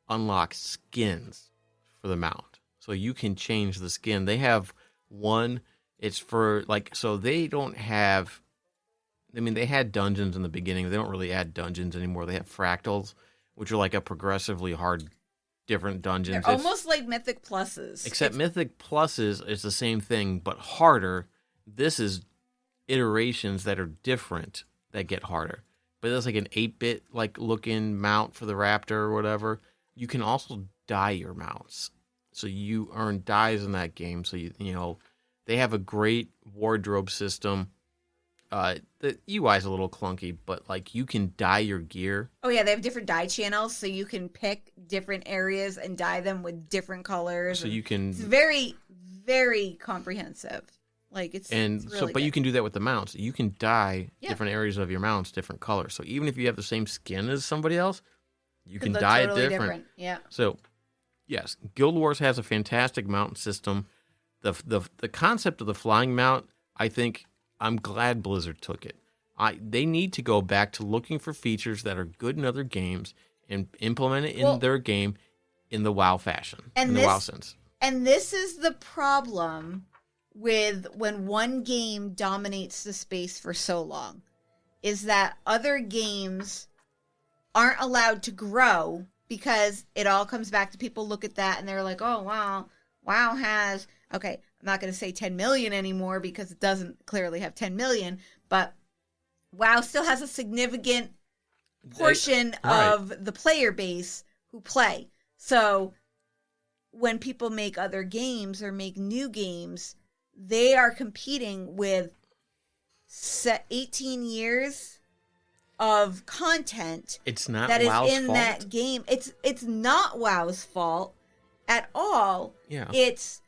unlock skins for the mount. So you can change the skin. They have one, it's for like, so they don't have, I mean, they had dungeons in the beginning. They don't really add dungeons anymore. They have fractals, which are like a progressively hard, different dungeons. They're almost like Mythic Pluses. Except Mythic Pluses is the same thing, but harder. This is iterations that are different that get harder. But that's like an 8-bit like looking mount for the Raptor or whatever. You can also dye your mounts. So you earn dyes in that game. So you they have a great wardrobe system. The UI is a little clunky, but like you can dye your gear. Oh yeah, they have different dye channels, so you can pick different areas and dye them with different colors. So you can. It's very, very comprehensive. Like it's really but good. you can do that with the mounts. You can dye different areas of your mounts different colors. So even if you have the same skin as somebody else, you can dye totally it different. Yeah. So. Yes, Guild Wars has a fantastic mount system. The concept of the flying mount, I think, I'm glad Blizzard took it. They need to go back to looking for features that are good in other games and implement it in their game in the WoW fashion, in the WoW sense. And this is the problem with when one game dominates the space for so long, is that other games aren't allowed to grow. Because it all comes back to people look at that and they're like, oh, wow, WoW has, okay, I'm not going to say 10 million anymore because it doesn't clearly have 10 million, but WoW still has a significant portion of the player base who play. So when people make other games or make new games, they are competing with 18 years of content it's not that WoW's is in fault. that game. It's not WoW's fault at all. Yeah. It's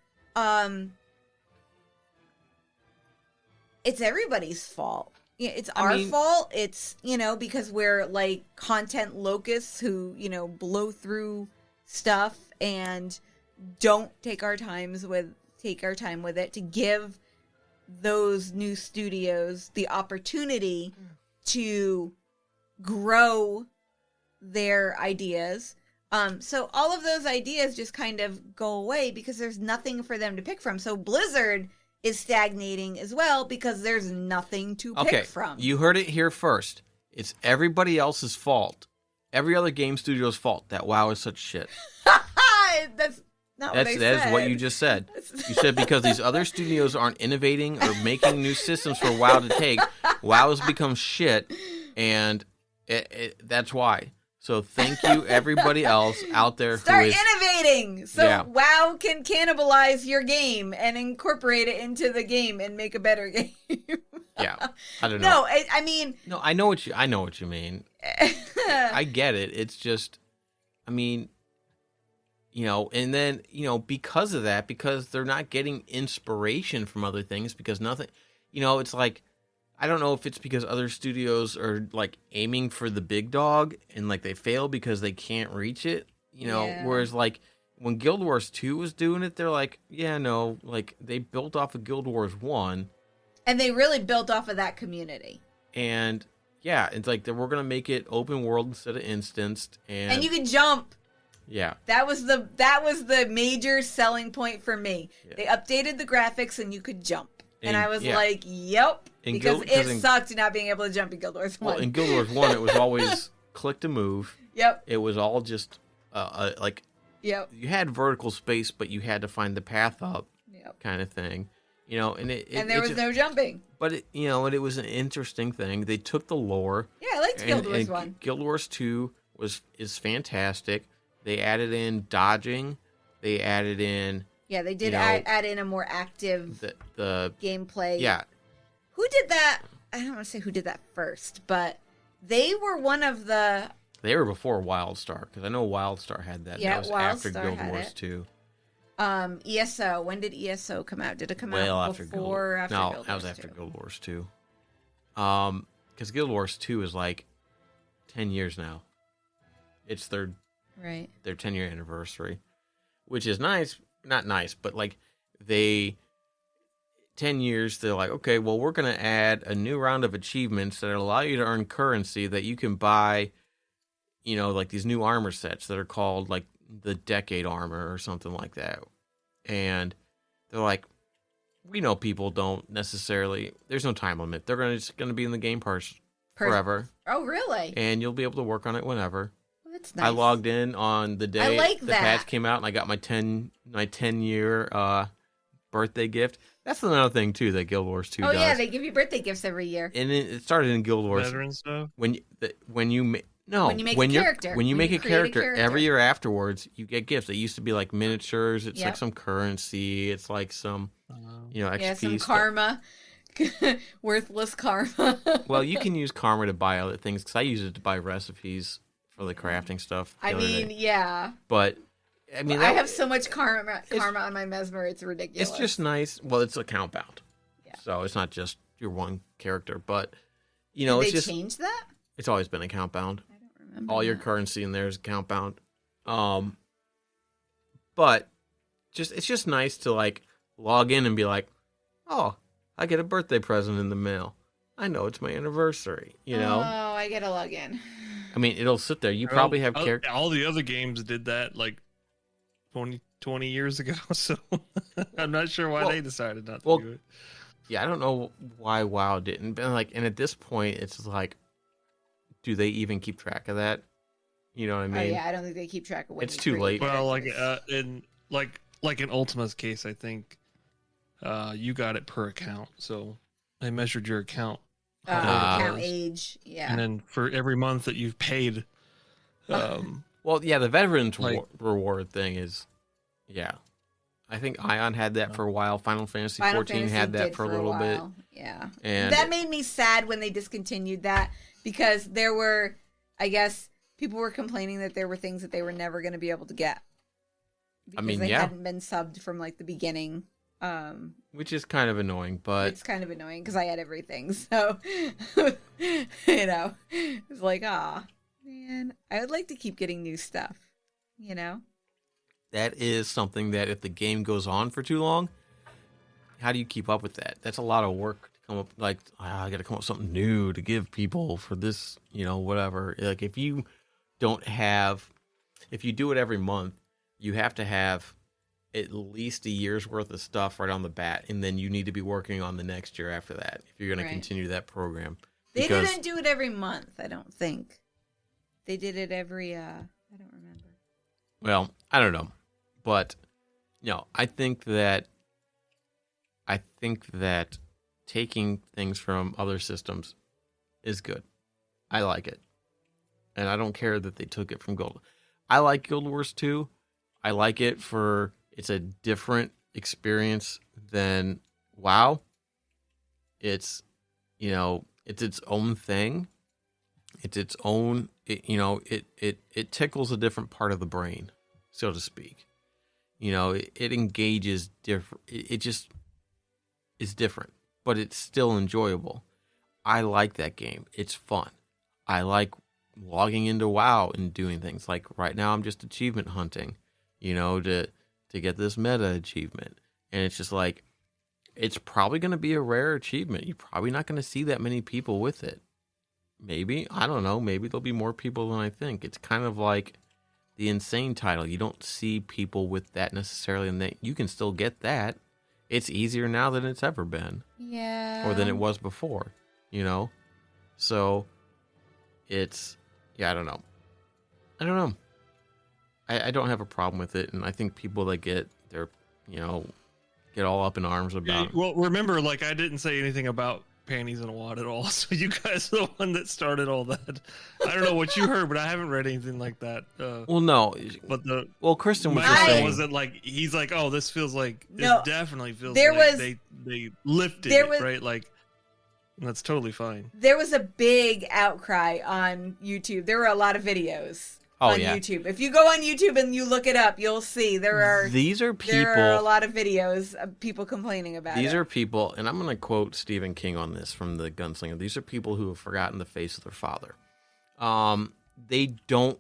everybody's fault. Yeah, it's our fault. It's, because we're like content locusts who, blow through stuff and don't take our time with it to give those new studios the opportunity to grow their ideas. So all of those ideas just kind of go away because there's nothing for them to pick from. So Blizzard is stagnating as well because there's nothing to pick from. You heard it here first. It's everybody else's fault. Every other game studio's fault that WoW is such shit. That's not what I said. That is what you just said. You said because these other studios aren't innovating or making new systems for WoW to take, WoW has become shit, and that's why. So thank you, everybody else out there Start innovating so WoW can cannibalize your game and incorporate it into the game and make a better game. Yeah, I don't know. No, I mean... No, I know what you mean. I get it. It's just, and then, because of that, because they're not getting inspiration from other things, because nothing, it's like, I don't know if it's because other studios are like aiming for the big dog and like they fail because they can't reach it, whereas like when Guild Wars 2 was doing it, they're like, they built off of Guild Wars 1. And they really built off of that community. And yeah, it's like we're going to make it open world instead of instanced. And you can jump. Yeah. That was the major selling point for me. Yeah. They updated the graphics and you could jump. And I was like, yep. Because it sucked not being able to jump in Guild Wars 1. Well, in Guild Wars 1, it was always click to move. Yep. It was all just, Yep. You had vertical space, but you had to find the path up kind of thing. And there was no jumping. But, and it was an interesting thing. They took the lore. Yeah, I liked Guild Wars 1. Guild Wars 2 is fantastic. They added in dodging. They added in... Yeah, they did add in a more active the gameplay. Yeah. Who did that? I don't want to say who did that first, but they were one of the... They were before WildStar, because I know WildStar had that. Yeah, that was after Guild Wars 2. ESO. When did ESO come out? Did it come out before or after Guild Wars 2? No, that was after Guild Wars 2. Because Guild Wars 2 is like 10 years now. It's their 10-year anniversary, which is nice. Not nice, but like 10 years, they're like, okay, well, we're going to add a new round of achievements that allow you to earn currency that you can buy, like these new armor sets that are called like the Decade Armor or something like that. And they're like, we know people don't necessarily, there's no time limit. They're just going to be in the game forever. Oh, really? And you'll be able to work on it whenever. That's nice. I logged in on the day the patch came out, and I got my 10-year birthday gift. That's another thing too that Guild Wars 2 does. Oh yeah, they give you birthday gifts every year. And it started in Guild Wars. Veteran stuff. When you make a character every year afterwards, you get gifts. It used to be like miniatures. It's like some currency. It's like some XP some karma. Worthless karma. Well, you can use karma to buy other things because I use it to buy recipes for the crafting stuff. Yeah. But, I have so much karma on my Mesmer, it's ridiculous. It's just nice. Well, it's account bound. Yeah. So it's not just your one character. But, Did it's they change that? It's always been account bound. I don't remember. All your currency in there is account bound. But, it's just nice to, like, log in and be like, oh, I get a birthday present in the mail. I know it's my anniversary, Oh, I get to log in. I mean, it'll sit there. You probably have characters. All the other games did that like 20 years ago, so I'm not sure why they decided not to do it. Yeah, I don't know why WoW didn't. But and at this point, it's like, do they even keep track of that? You know what I mean? Oh yeah, I don't think they keep track of when it's too late. Well, in Ultima's case, I think you got it per account, so they measured your account. Account age, yeah. And then for every month that you've paid. Well, yeah, the veterans reward thing is, I think Ion had that for a while. Final Fantasy 14 had that for a little bit. Yeah. And that made me sad when they discontinued that because there were, I guess, people were complaining that there were things that they were never going to be able to get. Because they hadn't been subbed from like the beginning Which is kind of annoying, but it's kind of annoying because I had everything. So, you know, it's like, man, I would like to keep getting new stuff, you know? that is something that if the game goes on for too long, how do you keep up with that? That's a lot of work to come up. Like, I got to come up with something new to give people for this, whatever. Like, if you do it every month, you have to have at least a year's worth of stuff right on the bat, and then you need to be working on the next year after that if you're going to continue that program. They didn't do it every month, I don't think. They did it every, I don't remember. Well, I don't know. But, I think that taking things from other systems is good. I like it. And I don't care that they took it from Gold. I like Guild Wars 2. I like it for it's a different experience than WoW. It's it's its own thing. It's its own it tickles a different part of the brain, so to speak. It engages different. It just is different, but it's still enjoyable. I like that game. It's fun. I like logging into WoW and doing things. Like right now I'm just achievement hunting, to get this meta achievement. And it's just like, it's probably going to be a rare achievement. You're probably not going to see that many people with it. Maybe, I don't know, maybe there'll be more people than I think. It's kind of like the Insane title. You don't see people with that necessarily, and you can still get that. It's easier now than it's ever been. Yeah. Or than it was before, So, it's, I don't know. I don't have a problem with it, and I think people that get all up in arms about it. Well, remember, I didn't say anything about panties in a wad at all, so you guys are the one that started all that. I don't know what you heard, but I haven't read anything like that. No. But Kristen was just saying... wasn't he's like, oh, this feels like... No, this definitely feels there like was, they lifted it, right? That's totally fine. There was a big outcry on YouTube. There were a lot of videos on YouTube. If you go on YouTube and you look it up, you'll see there are a lot of videos of people complaining about it. These are people, and I'm going to quote Stephen King on this from The Gunslinger. These are people who have forgotten the face of their father. They don't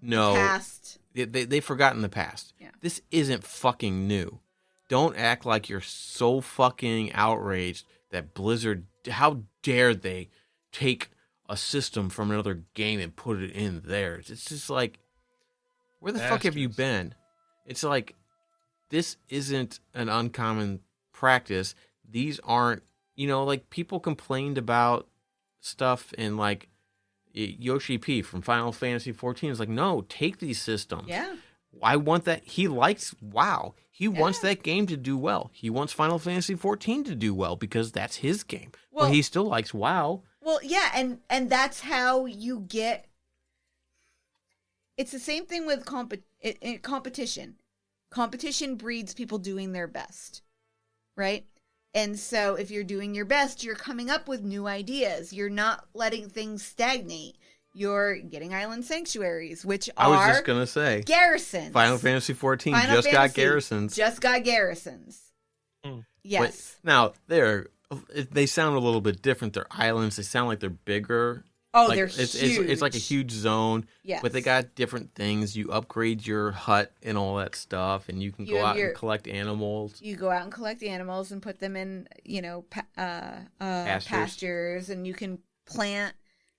know. Past. They've forgotten the past. Yeah. This isn't fucking new. Don't act like you're so fucking outraged that Blizzard, how dare they take a system from another game and put it in theirs. It's just like, where the fuck have you been? It's like, this isn't an uncommon practice. These aren't, people complained about stuff in Yoshi P from Final Fantasy 14 is like, no, take these systems. Yeah. I want that. He likes WoW. He wants that game to do well. He wants Final Fantasy 14 to do well because that's his game. Well, he still likes WoW. Well, yeah, and that's how you get... It's the same thing with competition. Competition breeds people doing their best, right? And so if you're doing your best, you're coming up with new ideas. You're not letting things stagnate. You're getting island sanctuaries, which are... I was just going to say. Garrisons. Final Fantasy 14 just got garrisons. Just got garrisons. Yes. But now, they sound a little bit different. They're islands. They sound like they're bigger. Oh, they're huge. It's like a huge zone. Yes. But they got different things. You upgrade your hut and all that stuff, and you can go out and collect animals. You go out and collect animals and put them in, pastures, and you can plant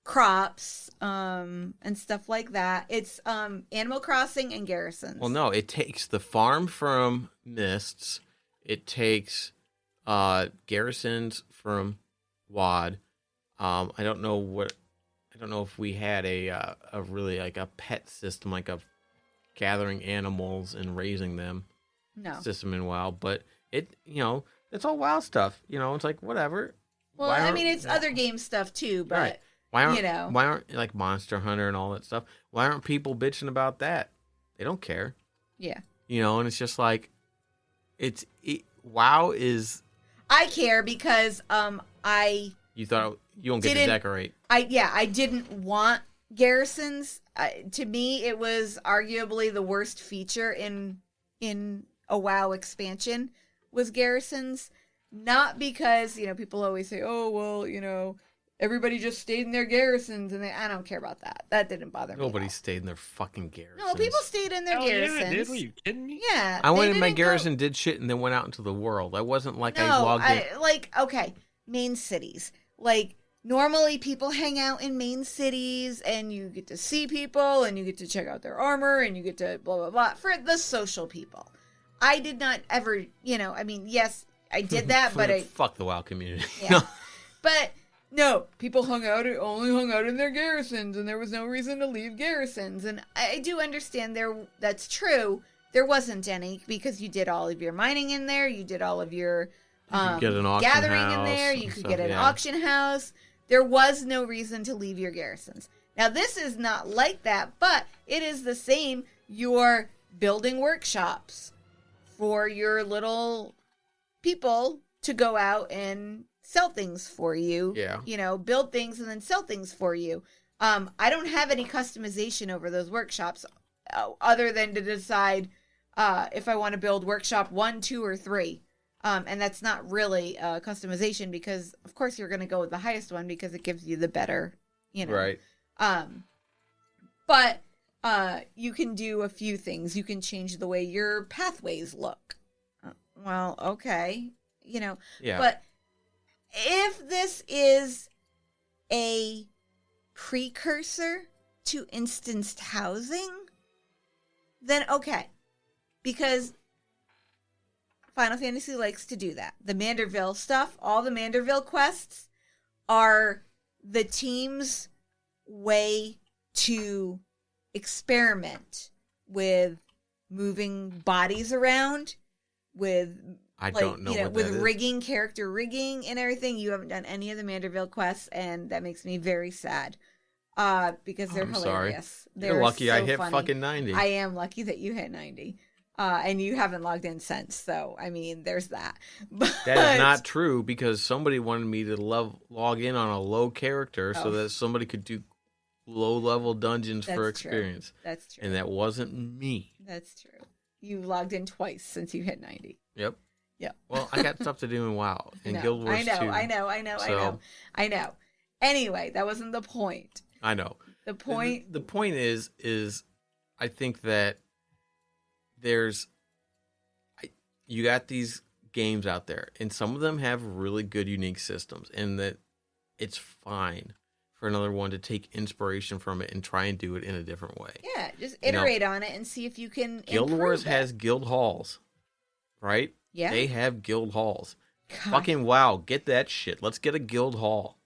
crops and stuff like that. It's Animal Crossing and Garrisons. Well, no, it takes the farm from Mists. It takes garrisons from WoD. I don't know if we had a really like a pet system, like of gathering animals and raising them. No system in WoW, but it's all WoW stuff. It's like whatever. Well, I mean, it's other game stuff too, but right. Why aren't like Monster Hunter and all that stuff? Why aren't people bitching about that? They don't care. Yeah. And it's just like WoW is. I care because You thought you don't get to decorate. I didn't want garrisons. To me, it was arguably the worst feature in a WoW expansion was garrisons. Not because, people always say, oh, well, everybody just stayed in their garrisons, and I don't care about that. That didn't bother me. Nobody stayed in their fucking garrisons. No, people stayed in their garrisons. Yeah, did? Were you kidding me? Yeah. I went in my garrison, did shit, and then went out into the world. I wasn't like I logged in. Okay, main cities. Like, normally people hang out in main cities, and you get to see people, and you get to check out their armor, and you get to blah, blah, blah, for the social people. I did not ever, yes, I did that, but Fuck the WoW community. Yeah. But... no, people only hung out in their garrisons, and there was no reason to leave garrisons. And I do understand that's true. There wasn't any, because you did all of your mining in there, you did all of your get an auction gathering in there, you could get an auction house. There was no reason to leave your garrisons. Now, this is not like that, but it is the same. You're building workshops for your little people to go out and sell things for you. Yeah. Build things and then sell things for you. I don't have any customization over those workshops other than to decide if I want to build workshop 1, 2, or 3. And that's not really customization because, of course, you're going to go with the highest one because it gives you the better, Right. But you can do a few things. You can change the way your pathways look. Well, okay. Yeah. But if this is a precursor to instanced housing, then okay. Because Final Fantasy likes to do that. The Manderville stuff, all the Manderville quests are the team's way to experiment with moving bodies around, with don't know what with that is. rigging, character rigging and everything. You haven't done any of the Manderville quests, and that makes me very sad. Because they're hilarious. Sorry. You're lucky I hit funny. fucking 90. I am lucky that you hit 90. And you haven't logged in since, so I mean, there's that. But that is not true because somebody wanted me to log in on a low character so that somebody could do low-level dungeons for experience. True. That's true. And that wasn't me. That's true. You logged in twice since you hit 90. Yep. Yeah. Well, I got stuff to do in WoW and Guild Wars 2. I know. Anyway, that wasn't the point. I know. The point is I think that you got these games out there, and some of them have really good, unique systems, and that it's fine for another one to take inspiration from it and try and do it in a different way. Yeah, just iterate on it and see if you can. Guild Wars it. has guild halls, right? Yeah, they have guild halls. God. Fucking WoW, get that shit. Let's get a guild hall.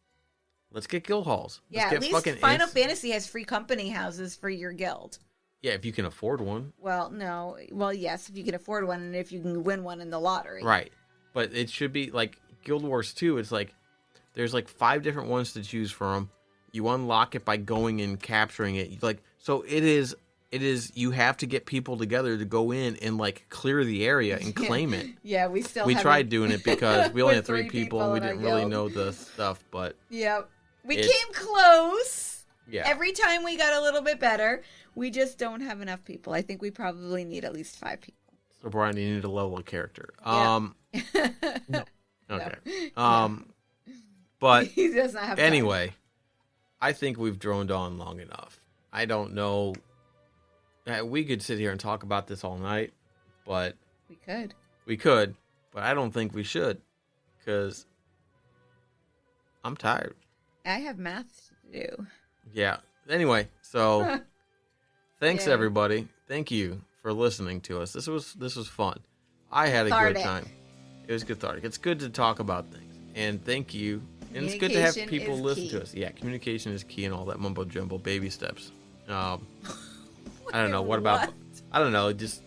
Let's get guild halls. Yeah, at least Final Fantasy has free company houses for your guild. Yeah, if you can afford one. Well, no. Well, yes, if you can afford one and if you can win one in the lottery. Right. But it should be like Guild Wars 2. It's like there's like 5 different ones to choose from. You unlock it by going and capturing it. Like so it is you have to get people together to go in and like clear the area and claim it. Yeah, we tried doing it because we only had 3 people and we in our didn't really guild. know the stuff, but Yep. We came close. Yeah. Every time we got a little bit better. We just don't have enough people. I think we probably need at least 5 people. So Brian, you need a level of character. No. Okay. But he does not have time. anyway, I think we've droned on long enough. I don't know. We could sit here and talk about this all night, but we could, but I don't think we should because I'm tired. I have math to do. Yeah. Anyway, so thanks Yeah. everybody. Thank you for listening to us. This was fun. I had a good time. It was cathartic. It's good to talk about things. And thank you. And it's good to have people listen to us. Yeah, communication is key and all that mumbo jumbo baby steps. I don't know. What about I don't know, just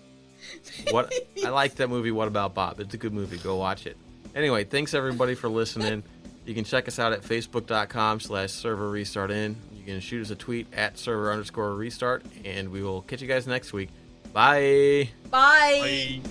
what I like that movie What About Bob? It's a good movie. Go watch it. Anyway, thanks everybody for listening. You can check us out at facebook.com/serverrestartin. You can shoot us a tweet at server_restart, and we will catch you guys next week. Bye. Bye. Bye.